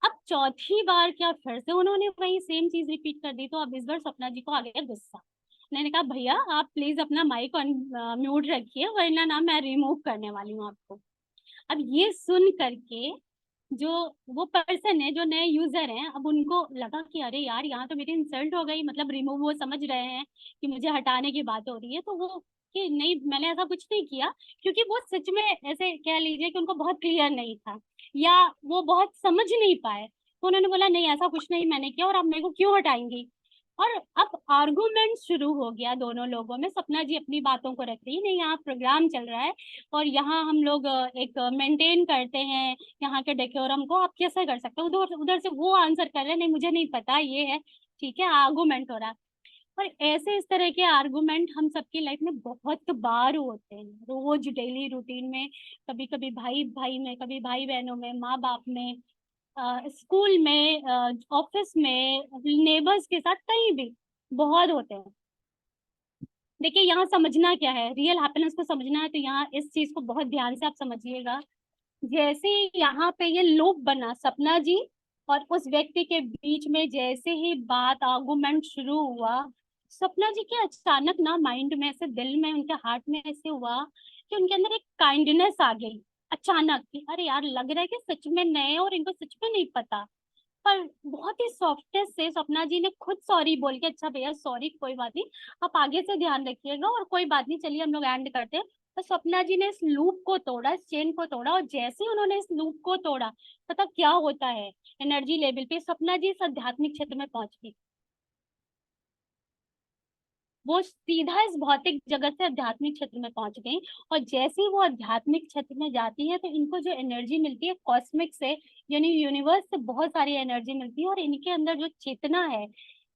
अब चौथी बार क्या फिर से उन्होंने वही सेम चीज रिपीट कर दी। तो अब इस बार सपना जी को आ गया गुस्सा। मैंने कहा भैया आप प्लीज अपना माइक ऑन म्यूट रखिए, वरना ना मैं रिमूव करने वाली हूँ आपको। अब ये सुन करके जो वो पर्सन है, जो नए यूजर हैं, अब उनको लगा कि अरे यार यहाँ तो मेरी इंसल्ट हो गई, मतलब रिमूव वो समझ रहे हैं कि मुझे हटाने की बात हो रही है। तो वो कि नहीं मैंने ऐसा कुछ नहीं किया, क्योंकि वो सच में ऐसे कह लीजिए कि उनको बहुत क्लियर नहीं था या वो बहुत समझ नहीं पाए। तो उन्होंने बोला नहीं ऐसा कुछ नहीं मैंने किया, और आप मेरे को क्यों हटाएंगी। और अब आर्गुमेंट शुरू हो गया दोनों लोगों में। सपना जी अपनी बातों को रख रही नहीं, यहाँ प्रोग्राम चल रहा है और यहाँ हम लोग एक मेंटेन करते हैं यहाँ के डेकोरम को, आप कैसे कर सकते हो। उधर उधर से वो आंसर कर रहे हैं नहीं मुझे नहीं पता ये है, ठीक है, आर्गुमेंट हो रहा है। और ऐसे इस तरह के आर्गुमेंट हम सबकी लाइफ में बहुत बार होते हैं, रोज डेली रूटीन में। कभी कभी भाई भाई में, कभी भाई बहनों में, माँ बाप में, स्कूल में, ऑफिस में, नेबर्स के साथ, कहीं भी बहुत होते हैं। देखिए यहाँ समझना क्या है, रियल हैप्पीनेस को समझना है तो यहाँ इस चीज को बहुत ध्यान से आप समझिएगा। जैसे ही यहाँ पे ये लूप बना सपना जी और उस व्यक्ति के बीच में, जैसे ही बात आर्गुमेंट शुरू हुआ, सपना जी के अचानक ना माइंड में ऐसे, दिल में, उनके हार्ट में ऐसे हुआ कि उनके अंदर एक काइंडनेस आ गई अचानक कि अरे यार लग रहा है कि सच में नए और इनको सच में नहीं पता। पर बहुत ही सॉफ्टनेस से सपना जी ने खुद सॉरी बोल के, अच्छा भैया सॉरी कोई बात नहीं, आप आगे से ध्यान रखिएगा और कोई बात नहीं, चलिए हम लोग एंड करते हैं। तो सपना जी ने इस लूप को तोड़ा, इस चेन को तोड़ा, और जैसे ही उन्होंने इस लूप को तोड़ा, पता क्या होता है, एनर्जी लेवल पे सपना जी इस आध्यात्मिक क्षेत्र में पहुंच गई। वो सीधा इस भौतिक जगत से आध्यात्मिक क्षेत्र में पहुंच गई। और जैसे ही वो आध्यात्मिक क्षेत्र में जाती है तो इनको जो एनर्जी मिलती है कॉस्मिक से, यानी यूनिवर्स से बहुत सारी एनर्जी मिलती है, और इनके अंदर जो चेतना है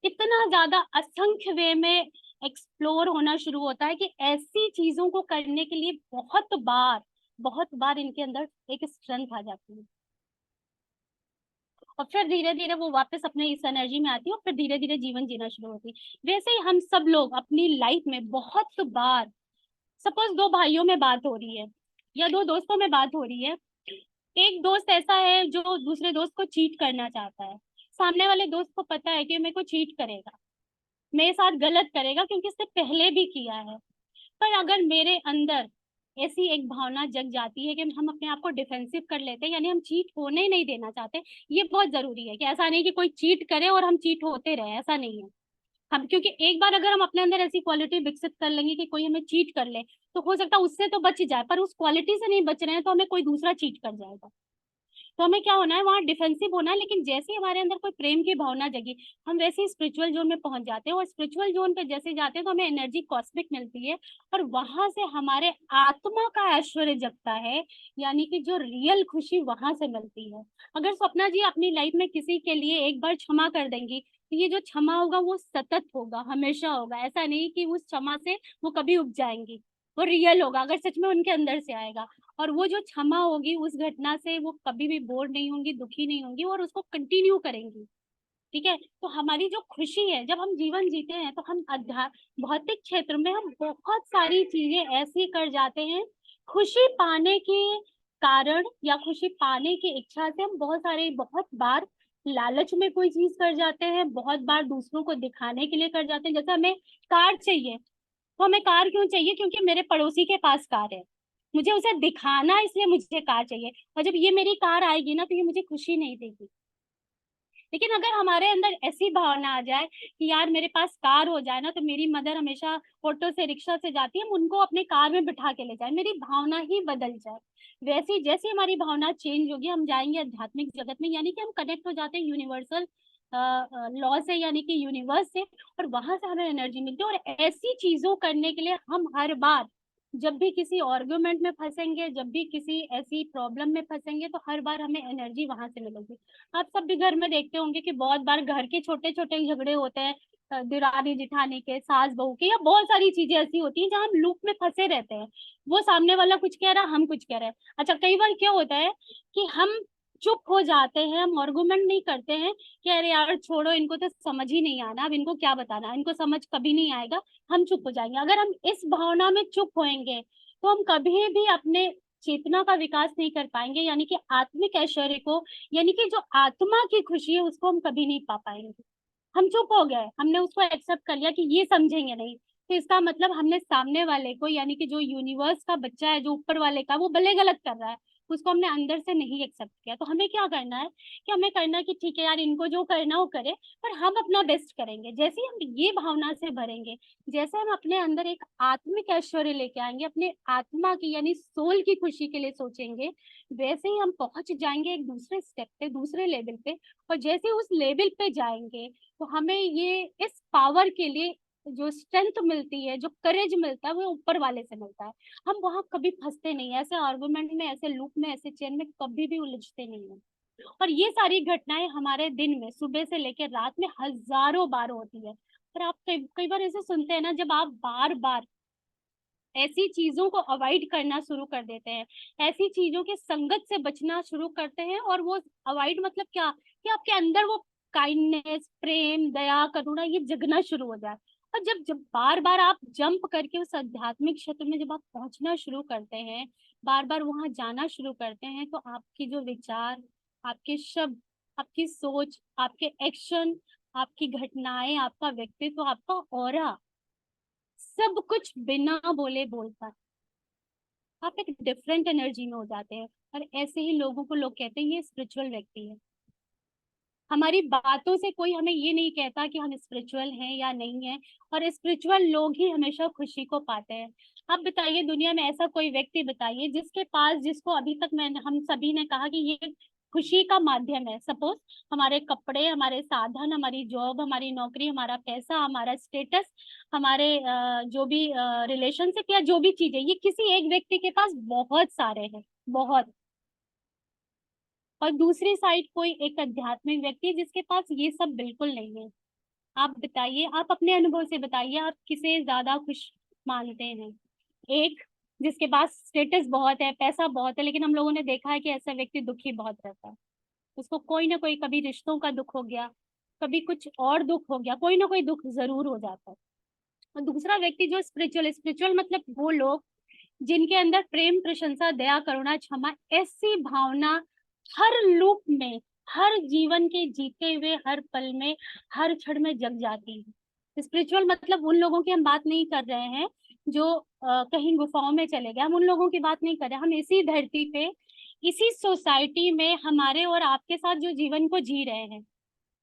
इतना ज्यादा असंख्य वे में एक्सप्लोर होना शुरू होता है कि ऐसी चीजों को करने के लिए बहुत बार इनके अंदर एक स्ट्रेंथ आ जाती है। और फिर धीरे धीरे वो वापस अपने इस एनर्जी में आती है और फिर धीरे धीरे जीवन जीना शुरू होती है। वैसे ही हम सब लोग अपनी लाइफ में बहुत बार, सपोज दो भाइयों में बात हो रही है या दो दोस्तों में बात हो रही है, एक दोस्त ऐसा है जो दूसरे दोस्त को चीट करना चाहता है। सामने वाले दोस्त को पता है कि मेरे को चीट करेगा, मेरे साथ गलत करेगा क्योंकि इसने पहले भी किया है। पर अगर मेरे अंदर ऐसी एक भावना जग जाती है कि हम अपने आप को डिफेंसिव कर लेते हैं, यानी हम चीट होने ही नहीं देना चाहते। ये बहुत जरूरी है कि ऐसा नहीं कि कोई चीट करे और हम चीट होते रहे, ऐसा नहीं है। हम क्योंकि एक बार अगर हम अपने अंदर ऐसी क्वालिटी विकसित कर लेंगे कि कोई हमें चीट कर ले, तो हो सकता है उससे तो बच जाए, पर उस क्वालिटी से नहीं बच रहे हैं तो हमें कोई दूसरा चीट कर जाएगा। तो हमें क्या होना है, वहां डिफेंसिव होना है। लेकिन जैसे ही हमारे अंदर कोई प्रेम की भावना जगी, हम वैसे ही स्पिरिचुअल जोन में पहुंच जाते हैं, और स्पिरिचुअल जोन पे जैसे जाते हैं तो हमें एनर्जी कॉस्मिक मिलती है, और वहां से हमारे आत्मा का ऐश्वर्य जगता है, यानी कि जो रियल खुशी वहां से मिलती है। अगर स्वप्ना जी अपनी लाइफ में किसी के लिए एक बार क्षमा कर देंगी, तो ये जो क्षमा होगा वो सतत होगा, हमेशा होगा। ऐसा नहीं कि उस क्षमा से वो कभी उब जाएंगी, वो रियल होगा अगर सच में उनके अंदर से आएगा। और वो जो क्षमा होगी उस घटना से, वो कभी भी बोर नहीं होंगी, दुखी नहीं होंगी, और उसको कंटिन्यू करेंगी। ठीक है, तो हमारी जो खुशी है, जब हम जीवन जीते हैं तो हम भौतिक क्षेत्र में हम बहुत सारी चीजें ऐसी कर जाते हैं, खुशी पाने के कारण या खुशी पाने की इच्छा से हम बहुत बार लालच में कोई चीज कर जाते हैं, बहुत बार दूसरों को दिखाने के लिए कर जाते हैं। जैसे हमें कार चाहिए, तो हमें कार क्यों चाहिए, क्योंकि मेरे पड़ोसी के पास कार है, मुझे उसे दिखाना है, इसलिए मुझे कार चाहिए। और जब ये मेरी कार आएगी ना तो ये मुझे खुशी नहीं देगी। लेकिन अगर हमारे अंदर ऐसी भावना आ जाए कि यार मेरे पास कार हो जाए ना, तो मेरी मदर हमेशा ऑटो से, रिक्शा से जाती है, हम उनको अपने कार में बिठा के ले जाए, मेरी भावना ही बदल जाए। वैसे जैसे हमारी भावना चेंज होगी, हम जाएंगे आध्यात्मिक जगत में, यानी कि हम कनेक्ट हो जाते हैं यूनिवर्सल लॉ से, यानी कि यूनिवर्स से, और वहां से हमें एनर्जी मिलती है। और ऐसी चीजों करने के लिए हम हर बार जब भी किसी आर्गुमेंट में फंसेंगे, जब भी किसी ऐसी प्रॉब्लम में फंसेंगे, तो हर बार हमें एनर्जी वहां से मिलेगी। आप सब भी घर में देखते होंगे कि बहुत बार घर के छोटे छोटे झगड़े होते हैं, दिरानी जिठानी के, सास बहू के, या बहुत सारी चीजें ऐसी होती हैं जहाँ हम लूप में फंसे रहते हैं। वो सामने वाला कुछ कह रहा है, हम कुछ कह रहे हैं। अच्छा, कई बार क्या होता है कि हम चुप हो जाते हैं, हम आर्गुमेंट नहीं करते हैं कि अरे यार छोड़ो, इनको तो समझ ही नहीं आना, अब इनको क्या बताना, इनको समझ कभी नहीं आएगा, हम चुप हो जाएंगे। अगर हम इस भावना में चुप होएंगे तो हम कभी भी अपने चेतना का विकास नहीं कर पाएंगे, यानी कि आत्मिक ऐश्वर्य को, यानी कि जो आत्मा की खुशी है, उसको हम कभी नहीं पा पाएंगे। हम चुप हो गए, हमने उसको एक्सेप्ट कर लिया कि ये समझेंगे नहीं, तो इसका मतलब हमने सामने वाले को, यानी कि जो यूनिवर्स का बच्चा है, जो ऊपर वाले का, वो भले गलत कर रहा है, उसको हमने अंदर से नहीं एक्सेप्ट किया। तो हमें क्या करना है कि हमें करना है कि ठीक है यार, इनको जो करना वो करे, पर हम अपना बेस्ट करेंगे। जैसे ही हम ये भावना से भरेंगे, जैसे हम अपने अंदर एक आत्मिक ऐश्वर्य लेके आएंगे, अपने आत्मा की यानी सोल की खुशी के लिए सोचेंगे, वैसे ही हम पहुंच जाएंगे एक दूसरे स्टेप पे, दूसरे लेवल पे। और जैसे उस लेवल पे जाएंगे तो हमें ये इस पावर के लिए जो स्ट्रेंथ मिलती है, जो करेज मिलता है, वो ऊपर वाले से मिलता है। हम वहां कभी फंसते नहीं, ऐसे आर्गुमेंट में, ऐसे लूप में, ऐसे चेन में कभी भी उलझते नहीं है। और ये सारी घटनाएं हमारे दिन में सुबह से लेकर रात में हजारों बार होती है। पर आप कई बार ऐसे सुनते हैं ना, जब आप बार बार ऐसी चीजों को अवॉइड करना शुरू कर देते हैं, ऐसी चीजों के संगत से बचना शुरू करते हैं, और वो अवॉइड मतलब क्या, कि आपके अंदर वो काइंडनेस, प्रेम, दया, करुणा ये जगना शुरू हो जाए। और जब जब बार बार आप जंप करके उस आध्यात्मिक क्षेत्र में जब आप पहुंचना शुरू करते हैं, बार बार वहां जाना शुरू करते हैं, तो आपकी जो विचार, आपके शब्द, आपकी सोच, आपके एक्शन, आपकी घटनाएं, आपका व्यक्तित्व, आपका ऑरा, सब कुछ बिना बोले बोलता है। आप एक डिफरेंट एनर्जी में हो जाते हैं। और ऐसे ही लोगों को लोग कहते हैं ये स्पिरिचुअल व्यक्ति है। हमारी बातों से कोई हमें ये नहीं कहता कि हम स्पिरिचुअल हैं या नहीं है, और स्पिरिचुअल लोग ही हमेशा खुशी को पाते हैं। आप बताइए, दुनिया में ऐसा कोई व्यक्ति बताइए जिसके पास, जिसको अभी तक मैं हम सभी ने कहा कि ये खुशी का माध्यम है। सपोज हमारे कपड़े, हमारे साधन, हमारी जॉब, हमारी नौकरी, हमारा पैसा, हमारा स्टेटस, हमारे जो भी रिलेशनशिप या जो भी चीजें, ये किसी एक व्यक्ति के पास बहुत सारे हैं, बहुत। और दूसरी साइड कोई एक आध्यात्मिक व्यक्ति है जिसके पास ये सब बिल्कुल नहीं है। आप बताइए, आप अपने अनुभव से बताइए, आप किसे ज्यादा खुश मानते हैं? एक जिसके पास स्टेटस बहुत है, पैसा बहुत है, लेकिन हम लोगों ने देखा है कि ऐसा व्यक्ति दुखी बहुत रहता है। उसको कोई ना कोई, कभी रिश्तों का दुख हो गया, कभी कुछ और दुख हो गया, कोई ना कोई दुख जरूर हो जाता है। और दूसरा व्यक्ति जो स्पिरिचुअल, स्पिरिचुअल मतलब वो लोग जिनके अंदर प्रेम, प्रशंसा, दया, करुणा, क्षमा, ऐसी भावना हर लूप में, हर जीवन के जीते हुए हर पल में, हर क्षण में जग जाती है। स्पिरिचुअल मतलब उन लोगों की हम बात नहीं कर रहे हैं जो कहीं गुफाओं में चले गए, हम उन लोगों की बात नहीं कर रहे। हम इसी धरती पे, इसी सोसाइटी में हमारे और आपके साथ जो जीवन को जी रहे हैं,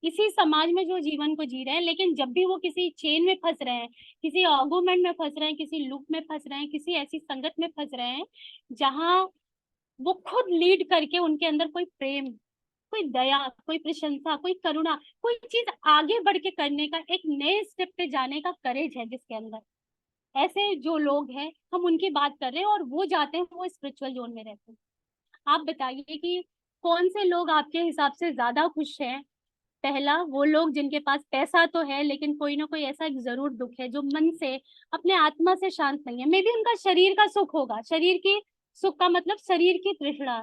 इसी समाज में जो जीवन को जी रहे हैं, लेकिन जब भी वो किसी चेन में फंस रहे हैं, किसी आर्गुमेंट में फंस रहे हैं, किसी लूप में फंस रहे हैं, किसी ऐसी संगत में फंस रहे हैं जहां वो खुद लीड करके, उनके अंदर कोई प्रेम, कोई दया, कोई प्रशंसा, कोई करुणा, कोई चीज आगे बढ़ के करने का, एक नए स्टेप पे जाने का करेज है जिसके अंदर, ऐसे जो लोग हैं हम उनकी बात कर रहे हैं, और वो जाते हैं, वो स्पिरिचुअल जोन में रहते हैं। आप बताइए कि कौन से लोग आपके हिसाब से ज्यादा खुश हैं? पहला, वो लोग जिनके पास पैसा तो है, लेकिन कोई ना कोई ऐसा एक जरूर दुख है, जो मन से, अपने आत्मा से शांत नहीं है। मे बी उनका शरीर का सुख होगा, शरीर की सुख का मतलब शरीर की तृष्णा,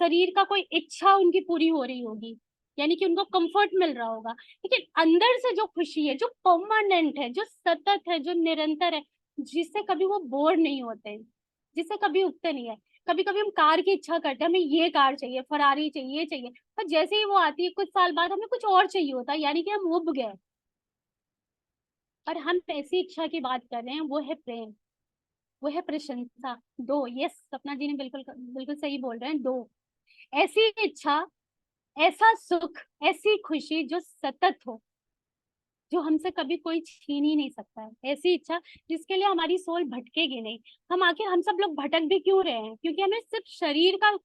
शरीर का कोई इच्छा उनकी पूरी हो रही होगी, यानी कि उनको कंफर्ट मिल रहा होगा। लेकिन अंदर से जो खुशी है, जो परमानेंट है, जो सतत है, जो निरंतर है, जिससे कभी वो बोर नहीं होते, जिससे कभी उगते नहीं है। कभी कभी हम कार की इच्छा करते हैं, हमें ये कार चाहिए, फरारी चाहिए, ये चाहिए, पर जैसे ही वो आती है कुछ साल बाद हमें कुछ और चाहिए होता है, यानी कि हम उब गए। और हम ऐसी इच्छा की बात कर रहे हैं, वो है प्रेम, वो है प्रशंसा। दो, यस, सपना जी ने बिल्कुल बिल्कुल सही बोल रहे हैं, दो ऐसी इच्छा, ऐसा सुख, ऐसी खुशी जो सतत हो, जो हमसे कभी कोई छीन ही नहीं सकता है। ऐसी इच्छा जिसके लिए हमारी सोल भटकेगी नहीं। हम आखिर, हम सब लोग भटक भी क्यों रहे हैं? क्योंकि हमें सिर्फ शरीर का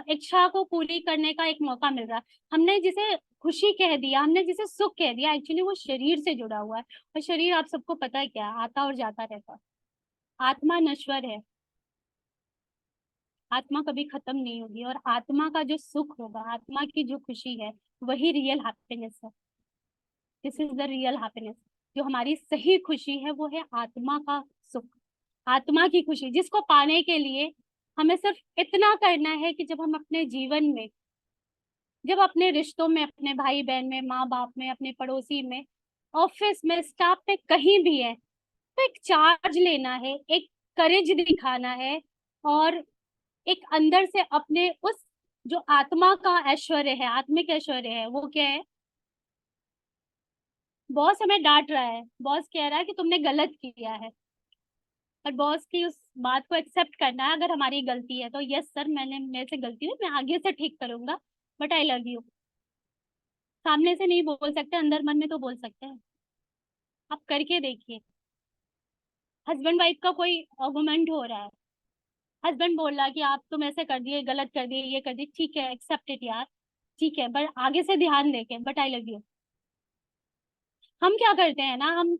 इच्छा को पूरी करने का एक मौका मिल रहा है। हमने जिसे खुशी कह दिया, हमने जिसे सुख कह दिया, एक्चुअली वो शरीर से जुड़ा हुआ है। और शरीर आप सबको पता है क्या, आता और जाता रहता है, आत्मा नश्वर है, आत्मा कभी खत्म नहीं होगी, और आत्मा का जो सुख होगा, आत्मा की जो खुशी है, वही रियल हैप्पीनेस है। This is the real happiness. जो हमारी सही खुशी है वो है आत्मा का सुख, आत्मा की खुशी, जिसको पाने के लिए हमें सिर्फ इतना करना है कि जब हम अपने जीवन में, जब अपने रिश्तों में, अपने भाई बहन में, माँ बाप में, अपने पड़ोसी में, ऑफिस में, स्टाफ में, कहीं भी है, तो एक चार्ज लेना है, एक करेज दिखाना है, और एक अंदर से अपने उस जो आत्मा का ऐश्वर्य है, आत्मिक ऐश्वर्य है, वो क्या है? बॉस हमें डांट रहा है, बॉस कह रहा है कि तुमने गलत किया है, और बॉस की उस बात को एक्सेप्ट करना है। अगर हमारी गलती है तो यस सर, मैंने, मेरे से गलती हुई, मैं आगे से ठीक करूंगा, बट आई लव यू। सामने से नहीं बोल सकते, अंदर मन में तो बोल सकते हैं। आप करके देखिए। हस्बैंड वाइफ का कोई आर्गुमेंट हो रहा है, हस्बैंड बोल रहा है कि आप तुम ऐसे कर दिए, गलत कर दिए, ये कर दिए, ठीक है, एक्सेप्ट इट यार, ठीक है, बट आगे से ध्यान देके, बट आई लव यू। हम क्या करते हैं ना, हम,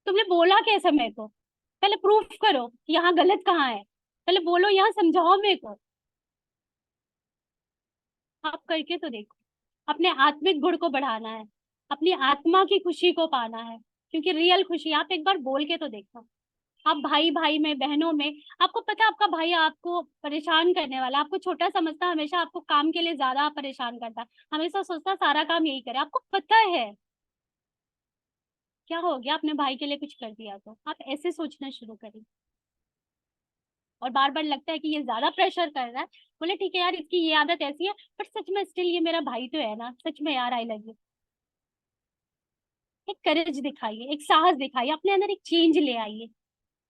तुमने बोला कैसे मेरे को, पहले प्रूफ करो कि यहाँ गलत कहाँ है, पहले बोलो, यहाँ समझाओ मेरे को। आप करके तो देखो। अपने आत्मिक गुण को बढ़ाना है, अपनी आत्मा की खुशी को पाना है, क्योंकि रियल खुशी, आप एक बार बोल के तो देखो। आप भाई भाई में, बहनों में, आपको पता है आपका भाई आपको परेशान करने वाला, आपको छोटा समझता है, हमेशा आपको काम के लिए ज्यादा परेशान करता है, हमेशा सोचता है सारा काम यही करे, आपको पता है क्या हो गया, अपने भाई के लिए कुछ कर दिया तो आप ऐसे सोचना शुरू करिए। और बार बार लगता है कि ये ज्यादा प्रेशर कर रहा है, बोले ठीक है यार, इसकी ये आदत ऐसी है, बट सच में स्टिल ये मेरा भाई तो है ना, सच में यार आई लव यू। एक करेज दिखाइए, एक साहस दिखाइए, अपने अंदर एक चेंज ले आइए।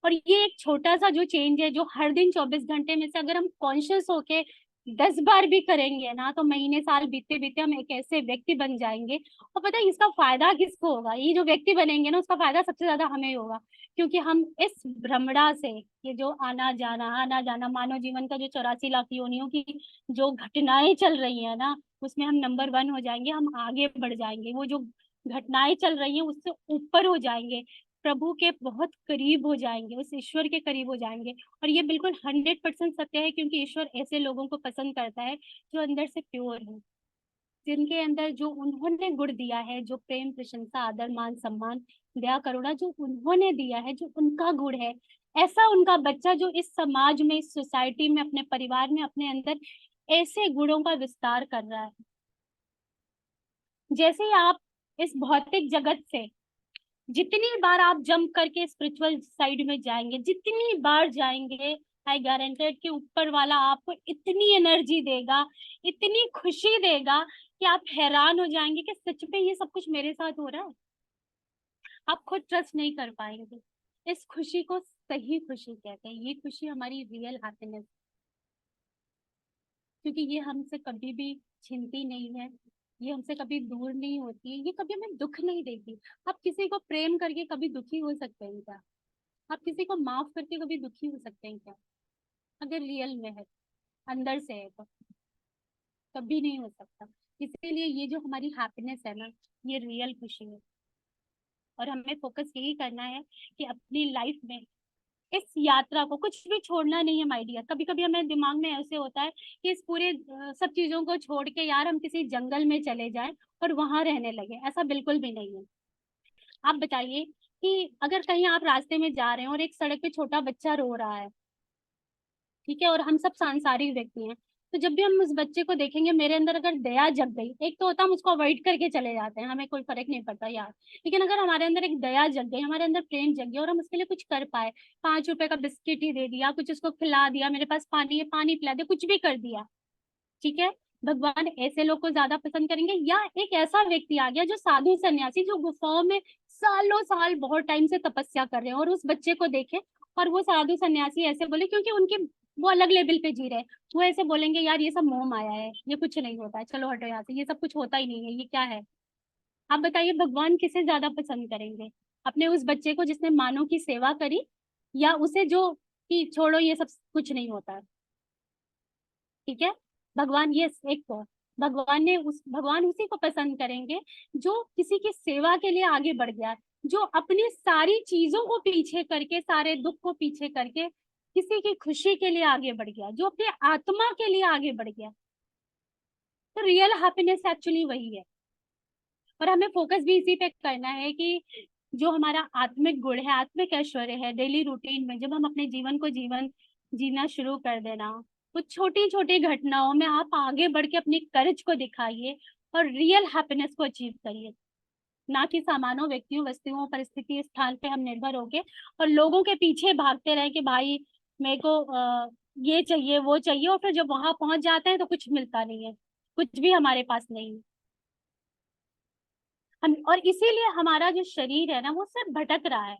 और ये एक छोटा सा जो चेंज है, जो हर दिन 24 घंटे में से अगर हम कॉन्शियस होके 10 बार भी करेंगे ना, तो महीने साल बीतते बीतते हम एक ऐसे व्यक्ति बन जाएंगे। और पता है इसका फायदा किसको होगा? ये जो व्यक्ति बनेंगे ना, उसका फायदा सबसे ज्यादा हमें ही होगा, क्योंकि हम इस भ्रमड़ा से, ये जो आना जाना मानव जीवन का जो 84 लाख योनियों की जो घटनाएं चल रही है ना, उसमें हम नंबर 1 हो जाएंगे, हम आगे बढ़ जाएंगे, वो जो घटनाएं चल रही हैं उससे ऊपर हो जाएंगे, प्रभु के बहुत करीब हो जाएंगे, उस ईश्वर के करीब हो जाएंगे। और ये बिल्कुल 100% सत्य है, क्योंकि ईश्वर ऐसे लोगों को पसंद करता है जो अंदर से प्योर है, जिनके अंदर जो उन्होंने गुण दिया है, जो प्रेम, प्रशंसा, आदर, मान, सम्मान, दया, करुणा जो उन्होंने दिया है, जो उनका गुण है, ऐसा उनका बच्चा जो इस समाज में, इस सोसाइटी में, अपने परिवार में, अपने अंदर ऐसे गुणों का विस्तार कर रहा है। जैसे ही आप इस भौतिक जगत से जितनी बार आप जंप करके स्पिरिचुअल साइड में जाएंगे, जितनी बार जाएंगे, आई गारंटेड कि ऊपर वाला आपको इतनी एनर्जी देगा, इतनी खुशी देगा, कि आप हैरान हो जाएंगे कि सच में ये सब कुछ मेरे साथ हो रहा है। आप खुद ट्रस्ट नहीं कर पाएंगे। इस खुशी को सही खुशी कहते हैं, ये खुशी हमारी रियल हैप्पीनेस, क्योंकि ये हमसे कभी भी छिनती नहीं है, ये हमसे कभी दूर नहीं होती है, ये कभी हमें दुख नहीं देती। आप किसी को प्रेम करके कभी दुखी हो सकते हैं क्या? आप किसी को माफ करके कभी दुखी हो सकते हैं क्या? अगर रियल में है, अंदर से है, तो कभी नहीं हो सकता। इसीलिए ये जो हमारी हैप्पीनेस है ना, ये रियल खुशी है। और हमें फोकस यही करना है कि अपनी लाइफ में इस यात्रा को कुछ भी छोड़ना नहीं है माय डियर। कभी कभी हमें दिमाग में ऐसे होता है कि इस पूरे सब चीजों को छोड़ के यार हम किसी जंगल में चले जाएं और वहां रहने लगे, ऐसा बिल्कुल भी नहीं है। आप बताइए कि अगर कहीं आप रास्ते में जा रहे हैं और एक सड़क पे छोटा बच्चा रो रहा है, ठीक है, और हम सब सांसारिक व्यक्ति हैं, तो जब भी हम उस बच्चे को देखेंगे, मेरे अंदर अगर दया जग गई, एक तो होता है हम उसको अवॉइड करके चले जाते हैं, हमें कोई फर्क नहीं पड़ता यार, लेकिन अगर हमारे अंदर एक दया जग गई, हमारे अंदर प्रेम जग गया, और हम उसके लिए कुछ कर पाए, 5 रुपए का बिस्किट ही दे दिया, कुछ उसको खिला दिया, मेरे पास पानी है पानी पिला दिया, कुछ भी कर दिया, ठीक है, भगवान ऐसे लोग को ज्यादा पसंद करेंगे। या एक ऐसा व्यक्ति आ गया जो साधु सन्यासी, जो गुफाओं में सालों साल बहुत टाइम से तपस्या कर रहे हैं, और उस बच्चे को देखे, और वो साधु सन्यासी ऐसे बोले, क्योंकि उनकी वो अलग लेवल पे जी रहे हैं, वो ऐसे बोलेंगे यार ये सब मोह माया है, ये कुछ नहीं होता है, चलो हटो यहाँ से, ये सब कुछ होता ही नहीं है, ये क्या है? आप बताइए भगवान किसे ज्यादा पसंद करेंगे? अपने उस बच्चे को जिसने मानव की सेवा करी, या उसे जो कि छोड़ो ये सब कुछ नहीं होता है, ठीक है? भगवान ये एक को, भगवान उसी को पसंद करेंगे जो किसी की सेवा के लिए आगे बढ़ गया है, जो अपनी सारी चीजों को पीछे करके, सारे दुख को पीछे करके किसी की खुशी के लिए आगे बढ़ गया, जो अपनी आत्मा के लिए आगे बढ़ गया। तो रियल हैप्पीनेस एक्चुअली वही है। और हमें फोकस भी इसी पे करना है कि जो हमारा आत्मिक गुण है, आत्मिक ऐश्वर्य है, डेली रूटीन में जब हम अपने जीवन को जीना शुरू कर देना, तो छोटी छोटी घटनाओं में आप आगे बढ़ के अपनी करेज को दिखाइए और रियल हैप्पीनेस को अचीव करिए। ना कि सामानों, व्यक्तियों, वस्तुओं, परिस्थिति, स्थान पे हम निर्भर होके और लोगों के पीछे भागते रहे कि भाई मेरे को ये चाहिए वो चाहिए, और फिर जब वहां पहुंच जाते हैं तो कुछ मिलता नहीं है, कुछ भी हमारे पास नहीं है। हम, और इसीलिए हमारा जो शरीर है ना वो सिर्फ भटक रहा है,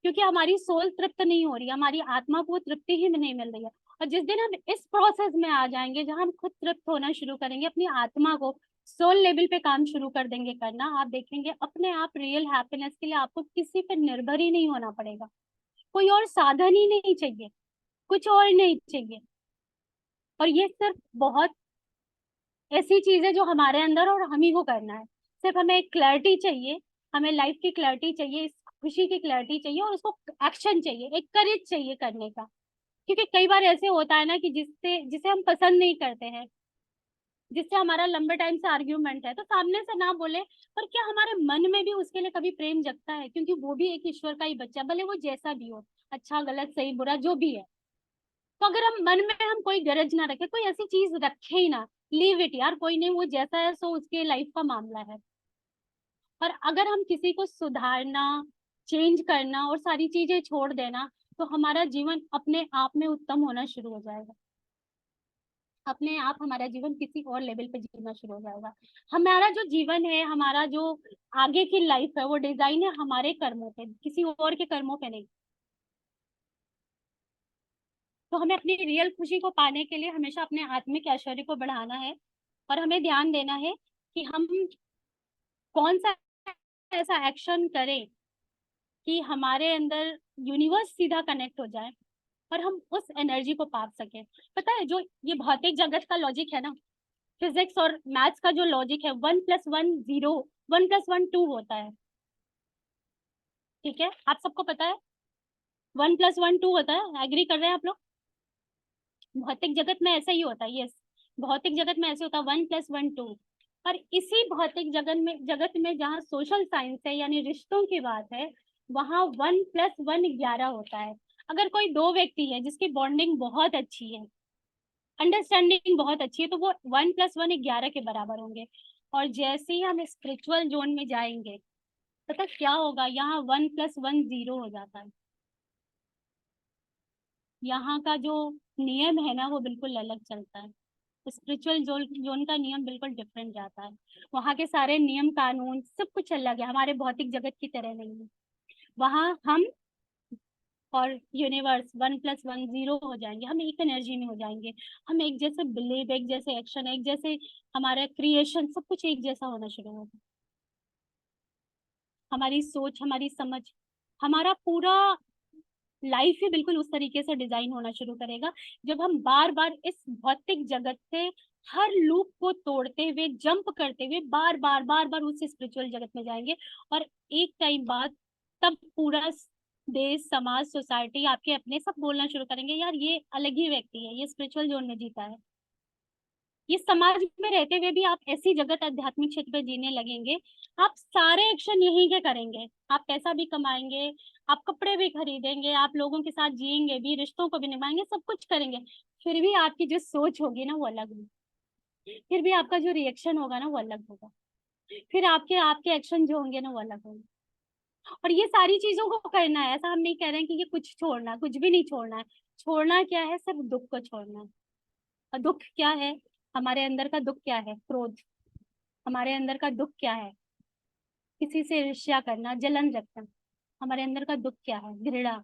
क्योंकि हमारी सोल तृप्त नहीं हो रही है, हमारी आत्मा को वो तृप्ति ही नहीं मिल रही है। और जिस दिन हम इस प्रोसेस में आ जाएंगे जहां हम खुद तृप्त होना शुरू करेंगे, अपनी आत्मा को सोल लेवल पे काम शुरू कर देंगे करना, आप देखेंगे अपने आप रियल हैप्पीनेस के लिए आपको किसी पे निर्भर ही नहीं होना पड़ेगा, कोई और साधन ही नहीं चाहिए, कुछ और नहीं चाहिए। और ये सिर्फ बहुत ऐसी चीज है जो हमारे अंदर और हम ही को करना है। सिर्फ हमें एक क्लैरिटी चाहिए, हमें लाइफ की क्लैरिटी चाहिए, इस खुशी की क्लैरिटी चाहिए, और उसको एक्शन चाहिए, एक करेज चाहिए करने का। क्योंकि कई बार ऐसे होता है ना कि जिसे हम पसंद नहीं करते हैं, जिससे हमारा लंबे टाइम से आर्ग्यूमेंट है, तो सामने से ना बोले, पर क्या हमारे मन में भी उसके लिए कभी प्रेम जगता है? क्योंकि वो भी एक ईश्वर का ही बच्चा, भले वो जैसा भी हो, अच्छा गलत सही बुरा जो भी है। तो अगर हम मन में हम कोई गरज ना रखे, कोई ऐसी चीज रखे ही ना, लीव इट यार, कोई नहीं, वो जैसा है सो उसके लाइफ का मामला है। और अगर हम किसी को सुधारना, चेंज करना और सारी चीजें छोड़ देना, तो हमारा जीवन अपने आप में उत्तम होना शुरू हो जाएगा, अपने आप हमारा जीवन किसी और लेवल पे जीना शुरू हो जाएगा। हमारा जो जीवन है, हमारा जो आगे की लाइफ है, वो डिजाइन है हमारे कर्मों पे, किसी और के कर्मों पे नहीं। तो हमें अपनी रियल खुशी को पाने के लिए हमेशा अपने आत्मिक ऐश्वर्य को बढ़ाना है, और हमें ध्यान देना है कि हम कौन सा ऐसा एक्शन करें कि हमारे अंदर यूनिवर्स सीधा कनेक्ट हो जाए और हम उस एनर्जी को पा सकें। पता है, जो ये भौतिक जगत का लॉजिक है ना, फिजिक्स और मैथ्स का जो लॉजिक है, 1+1 0, 1+1 2 होता है। ठीक है, आप सबको पता है 1+1 2 होता है, एग्री कर रहे हैं आप लोग? भौतिक जगत में ऐसा ही होता है, यस, भौतिक जगत में ऐसे होता है 1+1 2। और इसी भौतिक जगत में जहाँ सोशल साइंस है, यानी रिश्तों की बात है, वहाँ 1+1 11 होता है। अगर कोई दो व्यक्ति है जिसकी बॉन्डिंग बहुत अच्छी है, अंडरस्टैंडिंग बहुत अच्छी है, तो वो 1+1 11 के बराबर होंगे। और जैसे ही हम स्पिरिचुअल जोन में जाएंगे, पता क्या होगा, यहाँ 1+1 0 हो जाता है। यहाँ का जो नियम है ना वो बिल्कुल अलग चलता है। स्पिरिचुअल जोन जोन का नियम बिल्कुल डिफरेंट जाता है। वहाँ के सारे नियम कानून सब कुछ अलग है, हमारे भौतिक जगत की तरह नहीं है। वहाँ हम और यूनिवर्स 1+1 0 हो जाएंगे, हम एक एनर्जी में हो जाएंगे। हम एक जैसे बिलीव, एक जैसे एक्शन, एक जैसे हमारा क्रिएशन, सब कुछ एक जैसा होना शुरू होगा। हमारी सोच, हमारी समझ, हमारा पूरा लाइफ ही बिल्कुल उस तरीके से डिजाइन होना शुरू करेगा, जब हम बार बार इस भौतिक जगत से हर लूप को तोड़ते हुए, जंप करते हुए बार बार बार बार उस स्पिरिचुअल जगत में जाएंगे। और एक टाइम बाद तब पूरा देश, समाज, सोसाइटी आपके अपने सब बोलना शुरू करेंगे, यार ये अलग ही व्यक्ति है, ये स्पिरिचुअल जोन में जीता है। ये समाज में रहते हुए भी आप ऐसी जगत आध्यात्मिक क्षेत्र पे जीने लगेंगे, आप सारे एक्शन यहीं के करेंगे, आप पैसा भी कमाएंगे, आप कपड़े भी खरीदेंगे, आप लोगों के साथ जिएंगे भी, रिश्तों को भी निभाएंगे, सब कुछ करेंगे। फिर भी आपकी जो सोच होगी ना वो अलग होगी, फिर भी आपका जो रिएक्शन होगा ना वो अलग होगा, फिर आपके आपके एक्शन जो होंगे ना वो अलग होंगे। और ये सारी चीजों को करना है, ऐसा हम नहीं कह रहे हैं कि ये कुछ छोड़ना, कुछ भी नहीं छोड़ना है। छोड़ना क्या है, सिर्फ दुख को छोड़ना है। और दुख क्या है, हमारे अंदर का दुख क्या है, क्रोध। हमारे अंदर का दुख क्या है, किसी से ईर्ष्या करना, जलन रखना। हमारे अंदर का दुख क्या है, घृणा।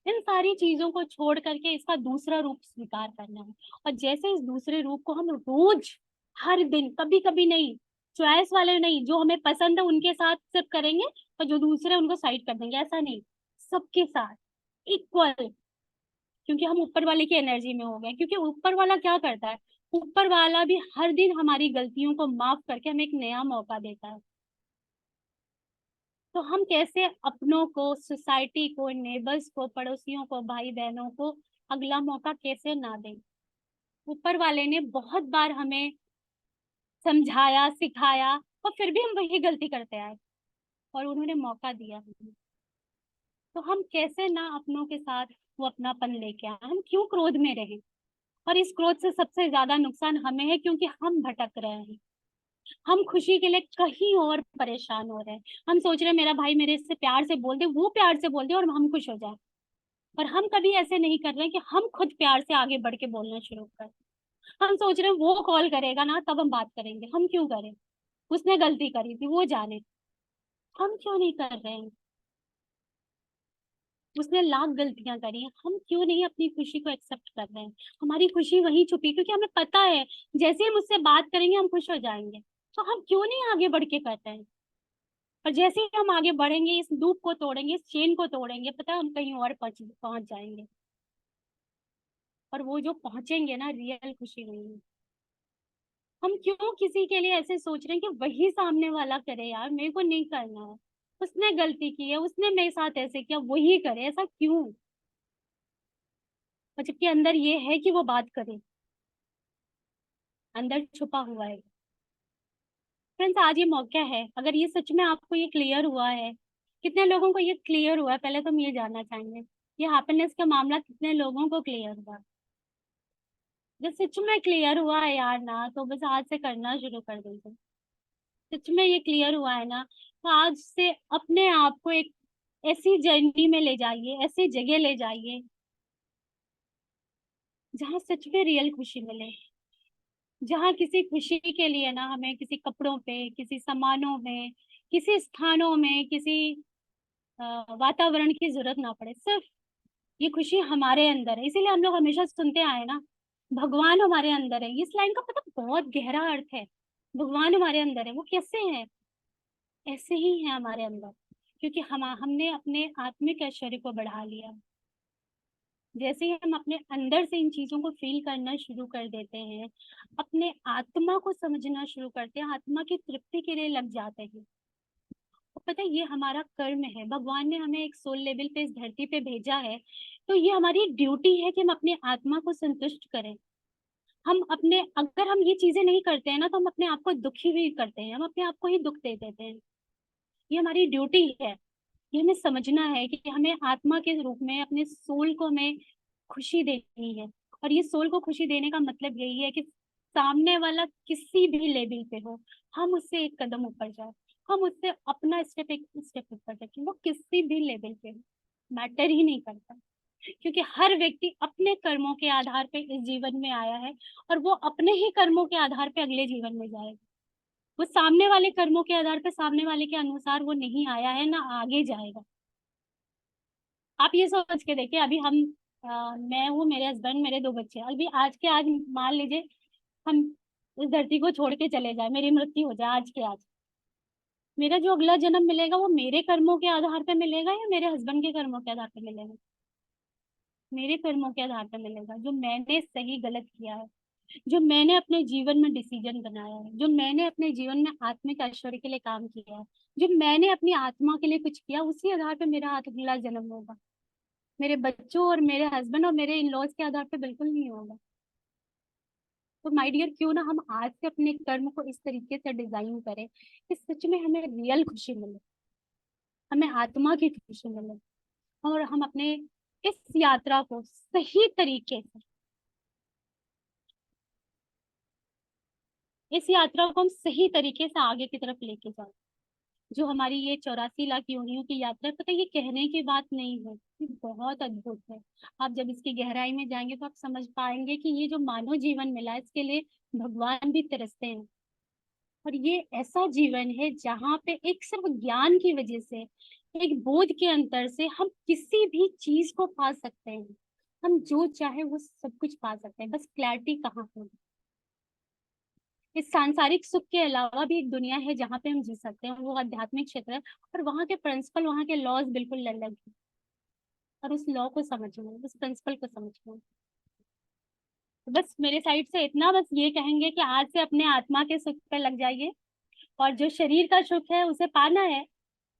इन सारी चीजों को छोड़ करके इसका दूसरा रूप स्वीकार करना है। और जैसे इस दूसरे रूप को हम रोज, हर दिन, कभी कभी नहीं, चॉइस वाले नहीं, जो हमें पसंद है उनके साथ सिर्फ करेंगे और जो दूसरे उनको साइड कर देंगे, ऐसा नहीं, सबके साथ इक्वल। क्योंकि हम ऊपर वाले की एनर्जी में हो गए, क्योंकि ऊपर वाला क्या करता है, ऊपर वाला भी हर दिन हमारी गलतियों को माफ करके हमें एक नया मौका देता है। तो हम कैसे अपनों को, सोसाइटी को, नेबर्स को, पड़ोसियों को, भाई बहनों को अगला मौका कैसे ना दें। ऊपर वाले ने बहुत बार हमें समझाया, सिखाया, और फिर भी हम वही गलती करते आए, और उन्होंने मौका दिया हमें। तो हम कैसे ना अपनों के साथ वो अपनापन लेके आए, हम क्यों क्रोध में रहें। और इस क्रोध से सबसे ज्यादा नुकसान हमें है, क्योंकि हम भटक रहे हैं। हम खुशी के लिए कहीं और परेशान हो रहे हैं। हम सोच रहे हैं मेरा भाई मेरे से प्यार से बोल दे, वो प्यार से बोल दे, और हम खुश हो जाए। पर हम कभी ऐसे नहीं कर रहे कि हम खुद प्यार से आगे बढ़ के बोलना शुरू करें। हम सोच रहे हैं वो कॉल करेगा ना तब हम बात करेंगे, हम क्यों करें, उसने गलती करी थी वो जाने, हम क्यों नहीं कर रहे हैं। उसने लाख गलतियां करी हैं, हम क्यों नहीं अपनी खुशी को एक्सेप्ट कर रहे हैं। हमारी खुशी वहीं छुपी, क्योंकि हमें पता है जैसे हम उससे बात करेंगे हम खुश हो जाएंगे। तो हम क्यों नहीं आगे बढ़ के करते हैं। और जैसे ही हम आगे बढ़ेंगे, इस लूप को तोड़ेंगे, इस चेन को तोड़ेंगे, पता है हम कहीं और पहुंच जाएंगे। और वो जो पहुंचेंगे ना, रियल खुशी नहीं है। हम क्यों किसी के लिए ऐसे सोच रहे हैं कि वही सामने वाला करे, यार मेरे को नहीं करना है, उसने गलती की है, उसने मेरे साथ ऐसे किया, वही करे, ऐसा क्यों। और जबकि अंदर ये है कि वो बात करे, अंदर छुपा हुआ है। फ्रेंड्स, आज ये मौका है, अगर ये सच में आपको ये क्लियर हुआ है, कितने लोगों को ये क्लियर हुआ है, पहले तो हम ये जानना चाहेंगे। ये हैप्पीनेस का मामला कितने लोगों को क्लियर हुआ। जब सच में क्लियर हुआ है यार ना, तो बस आज से करना शुरू कर दीजिए। सच में ये क्लियर हुआ है ना, तो आज से अपने आप को एक ऐसी जर्नी में ले जाइए, ऐसी जगह ले जाइए जहाँ सच में रियल खुशी मिले। जहाँ किसी खुशी के लिए ना हमें किसी कपड़ों पे, किसी सामानों में, किसी स्थानों में, किसी वातावरण की जरूरत ना पड़े। सिर्फ ये खुशी हमारे अंदर है। इसीलिए हम लोग हमेशा सुनते आए ना, भगवान हमारे अंदर है। इस लाइन का पता बहुत गहरा अर्थ है। भगवान हमारे अंदर है, वो कैसे है, ऐसे ही है हमारे अंदर, क्योंकि हमने अपने आत्मिक ऐश्वर्य को बढ़ा लिया। जैसे ही हम अपने अंदर से इन चीजों को फील करना शुरू कर देते हैं, अपने आत्मा को समझना शुरू करते हैं, आत्मा की तृप्ति के लिए लग जाते हैं। तो पता है ये हमारा कर्म है। भगवान ने हमें एक सोल लेवल पे इस धरती पे भेजा है, तो ये हमारी ड्यूटी है कि हम अपने आत्मा को संतुष्ट करें। हम अपने, अगर हम ये चीजें नहीं करते हैं ना, तो हम अपने आप को दुखी भी करते हैं, हम अपने आप को ही दुख दे देते हैं। ये हमारी ड्यूटी है। ये हमें समझना है कि हमें आत्मा के रूप में अपने सोल को हमें खुशी देनी है। और ये सोल को खुशी देने का मतलब यही है कि सामने वाला किसी भी लेवल पे हो, हम उससे एक कदम ऊपर जाए, हम उससे अपना स्टेप एक स्टेप ऊपर जाए, वो किसी भी लेवल पे हो, मैटर ही नहीं करता। क्योंकि हर व्यक्ति अपने कर्मों के आधार पे इस जीवन में आया है, और वो अपने ही कर्मों के आधार पे अगले जीवन में जाएगा। वो सामने वाले कर्मों के आधार पे, सामने वाले के अनुसार वो नहीं आया है, ना आगे जाएगा। आप ये सोच के देखिए, अभी हम मैं हूँ, मेरे हस्बैंड, मेरे दो बच्चे, अभी आज के आज मान लीजिए हम इस धरती को छोड़ के चले जाए, मेरी मृत्यु हो जाए आज के आज, मेरा जो अगला जन्म मिलेगा वो मेरे कर्मों के आधार पे मिलेगा या मेरे हस्बैंड के कर्मों के आधार पे मिलेगा। मेरे कर्मों के आधार पे मिलेगा, जो मैंने सही गलत किया है, जो मैंने अपने जीवन में डिसीजन बनाया है, जो मैंने अपने जीवन में आत्मिक ऐश्वर्य के लिए काम किया है, जो मैंने अपनी आत्मा के लिए कुछ किया, उसी आधार पे मेरा अगला जन्म होगा। मेरे बच्चों और मेरे हस्बैंड और मेरे इन लॉज के आधार पे बिल्कुल नहीं होगा। तो माय डियर, क्यों ना हम आज से अपने कर्म को इस तरीके से डिजाइन करें कि सच में हमें रियल खुशी मिले, हमें आत्मा की खुशी मिले, और हम अपने इस यात्रा को सही तरीके से, इस यात्रा को हम सही तरीके से आगे की तरफ लेके जाए। जो हमारी ये 84 लाख योनियों की यात्रा है, पता है ये कहने की बात नहीं है, ये बहुत अद्भुत है। आप जब इसकी गहराई में जाएंगे तो आप समझ पाएंगे कि ये जो मानव जीवन मिला है, इसके लिए भगवान भी तरसते हैं। और ये ऐसा जीवन है जहाँ पे एक सिर्फ ज्ञान की वजह से, एक बोध के अंतर से हम किसी भी चीज को पा सकते हैं। हम जो चाहे वो सब कुछ पा सकते हैं, बस क्लैरिटी कहाँ है। इस सांसारिक सुख के अलावा भी एक दुनिया है जहाँ पे हम जी सकते हैं, वो आध्यात्मिक क्षेत्र है। और वहाँ के प्रिंसिपल, वहाँ के लॉज बिल्कुल अलग है। और उस लॉ को समझना, उस प्रिंसिपल को समझना। तो बस मेरे साइड से इतना, बस ये कहेंगे कि आज से अपने आत्मा के सुख पे लग जाइए, और जो शरीर का सुख है उसे पाना है,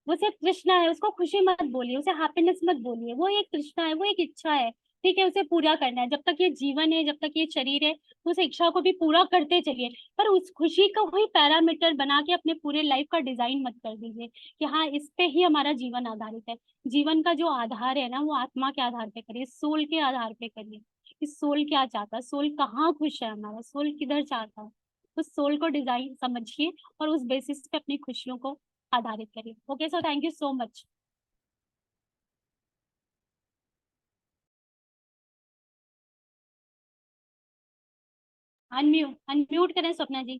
वो सिर्फ तृष्णा है, उसको खुशी मत बोलिए, उसे हैप्पीनेस मत बोलिए, वो एक तृष्णा है, वो एक इच्छा है। ठीक है, उसे पूरा करना है, जब तक ये जीवन है, जब तक ये शरीर है, तो उस इच्छा को भी पूरा करते चलिए। पर उस खुशी को ही पैरामीटर बना के अपने पूरे लाइफ का डिजाइन मत कर दीजिए कि हाँ इस पे ही हमारा जीवन आधारित है। जीवन का जो आधार है ना, वो आत्मा के आधार पे करिए, सोल के आधार पे करिए कि सोल क्या चाहता है, सोल कहाँ खुश है, हमारा सोल किधर चाहता है। उस सोल को डिजाइन समझिए और उस बेसिस पे अपनी खुशियों को आधारित करिए। Okay, so thank you so much. Unmute करें स्वप्ना जी।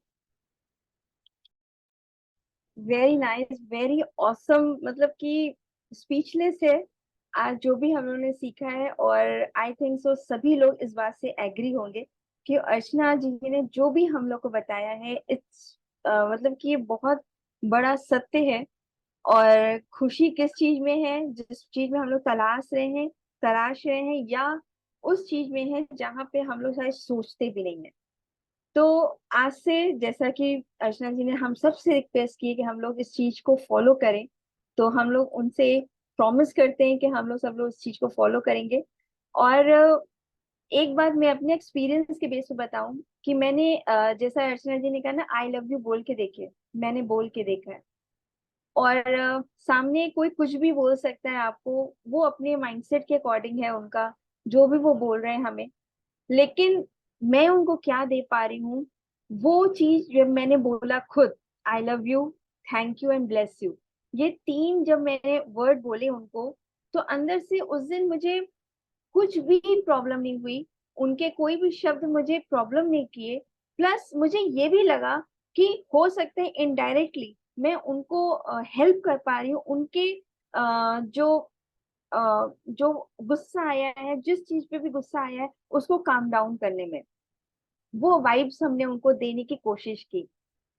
वेरी नाइस, वेरी ऑसम, मतलब कि स्पीचलेस है आज जो भी हम लोगों ने सीखा है। और आई थिंक सो सभी लोग इस बात से एग्री होंगे कि अर्चना जी ने जो भी हम लोग को बताया है, इट्स मतलब कि ये बहुत बड़ा सत्य है। और खुशी किस चीज में है, जिस चीज में हम लोग तलाश रहे हैं, या उस चीज में है जहाँ पे हम लोग शायद सोचते भी नहीं है। तो आज से, जैसा कि अर्चना जी ने हम सब से रिक्वेस्ट की कि हम लोग इस चीज को फॉलो करें, तो हम लोग उनसे प्रॉमिस करते हैं कि हम लोग सब लोग इस चीज को फॉलो करेंगे। और एक बात मैं अपने एक्सपीरियंस के बेस पे बताऊं कि मैंने जैसा अर्चना जी ने कहा ना, आई लव यू बोल के देखिए, मैंने बोल के देखा है। और सामने कोई कुछ भी बोल सकता है आपको, वो अपने माइंडसेट के अकॉर्डिंग है उनका, जो भी वो बोल रहे हैं हमें। लेकिन मैं उनको क्या दे पा रही हूँ, वो चीज जब मैंने बोला खुद, I love you, thank you and bless you, ये तीन जब मैंने वर्ड बोले उनको, तो अंदर से उस दिन मुझे कुछ भी प्रॉब्लम नहीं हुई, उनके कोई भी शब्द मुझे प्रॉब्लम नहीं किए। प्लस मुझे ये भी लगा कि हो सकता है इनडायरेक्टली मैं उनको हेल्प कर पा रही हूँ, उनके जो जो गुस्सा आया है, जिस चीज पे भी गुस्सा आया है, उसको काम डाउन करने में वो वाइब्स हमने उनको देने की कोशिश की।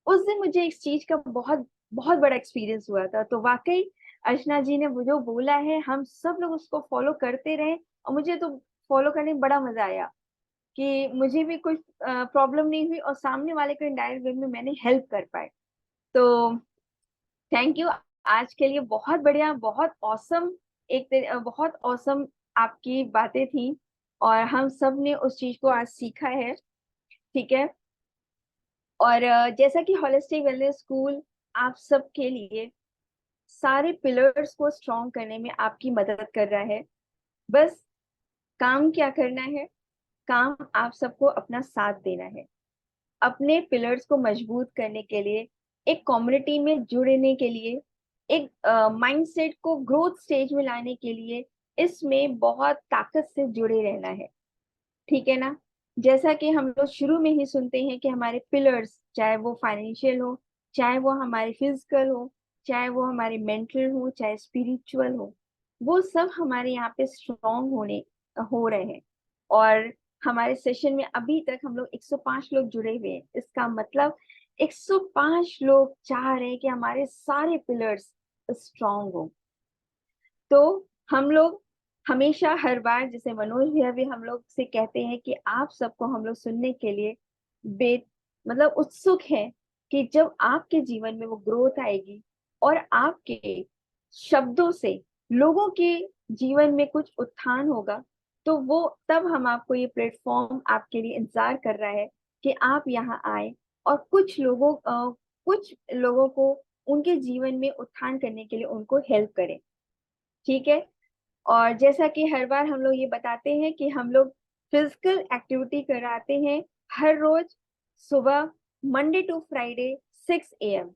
उस दिन मुझे इस चीज का बहुत बहुत बड़ा एक्सपीरियंस हुआ था। तो वाकई अर्चना जी ने वो जो बोला है, हम सब लोग उसको फॉलो करते रहे। और मुझे तो फॉलो करने में बड़ा मजा आया कि मुझे भी कुछ प्रॉब्लम नहीं हुई, और सामने वाले को इनडायरेक्ट वे में मैंने हेल्प कर पाए। तो थैंक यू आज के लिए, बहुत बढ़िया, बहुत औसम, बहुत औसम आपकी बातें थी। और हम सब ने उस चीज को आज सीखा है। ठीक है। और जैसा कि होलिस्टिक वेलनेस स्कूल आप सबके लिए सारे पिलर्स को स्ट्रॉन्ग करने में आपकी मदद कर रहा है। बस काम क्या करना है, काम आप सबको अपना साथ देना है। अपने पिलर्स को मजबूत करने के लिए, एक कम्युनिटी में जुड़ने के लिए, एक माइंडसेट को ग्रोथ स्टेज में लाने के लिए, इसमें बहुत ताकत से जुड़े रहना है। ठीक है ना। जैसा कि हम लोग शुरू में ही सुनते हैं कि हमारे पिलर्स, चाहे वो फाइनेंशियल हो, चाहे वो हमारे फिजिकल हो, चाहे वो हमारे मेंटल हो, चाहे स्पिरिचुअल हो, वो सब हमारे यहाँ पे स्ट्रॉन्ग हो रहे हैं। और हमारे सेशन में अभी तक हम लोग 105 लोग जुड़े हुए हैं। इसका मतलब 105 लोग चाह रहे हैं कि हमारे सारे पिलर्स स्ट्रॉन्ग हो। तो हम लोग हमेशा हर बार, जैसे मनोज भैया भी हम लोग से कहते हैं कि आप सबको हम लोग सुनने के लिए बे मतलब उत्सुक हैं कि जब आपके जीवन में वो ग्रोथ आएगी और आपके शब्दों से लोगों के जीवन में कुछ उत्थान होगा, तो वो तब हम आपको, ये प्लेटफॉर्म आपके लिए इंतजार कर रहा है कि आप यहाँ आए और कुछ लोगों को उनके जीवन में उत्थान करने के लिए उनको हेल्प करें। ठीक है। और जैसा कि हर बार हम लोग ये बताते हैं कि हम लोग फिजिकल एक्टिविटी कराते हैं हर रोज सुबह, मंडे टू फ्राइडे 6 AM।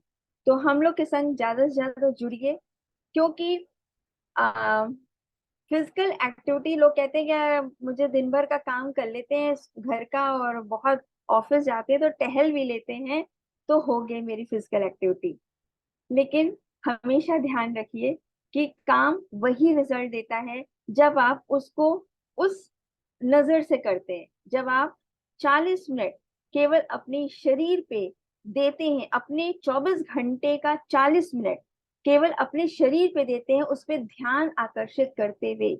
तो हम लोग के संग ज्यादा से ज्यादा जुड़िए, क्योंकि फिजिकल एक्टिविटी, लोग कहते हैं कि मुझे दिन भर का काम कर लेते हैं घर का और बहुत ऑफिस जाते हैं तो टहल भी लेते हैं, तो हो गई मेरी फिजिकल एक्टिविटी। लेकिन हमेशा ध्यान रखिए कि काम वही रिजल्ट देता है जब आप उसको उस नजर से करते हैं। जब आप 40 मिनट केवल अपने शरीर पे देते हैं, अपने 24 घंटे का 40 मिनट केवल अपने शरीर पे देते हैं, उस पर ध्यान आकर्षित करते हुए,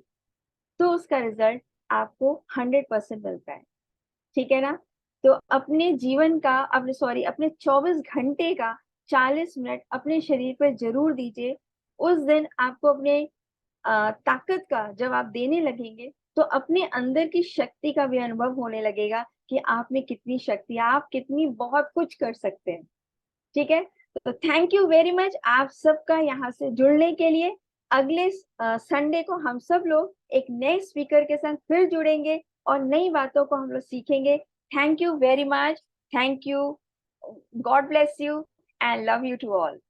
तो उसका रिजल्ट आपको 100% मिलता है। ठीक है ना। तो अपने जीवन का, अपने 24 घंटे का 40 मिनट अपने शरीर पर जरूर दीजिए। उस दिन आपको अपने ताकत का जब आप देने लगेंगे तो अपने अंदर की शक्ति का भी अनुभव होने लगेगा कि आप में कितनी शक्ति है, आप कितनी बहुत कुछ कर सकते हैं। ठीक है, तो थैंक यू वेरी मच आप सबका यहाँ से जुड़ने के लिए। अगले संडे को हम सब लोग एक नए स्पीकर के साथ फिर जुड़ेंगे और नई बातों को हम लोग सीखेंगे। Thank you very much, thank you, God bless you and love you to all.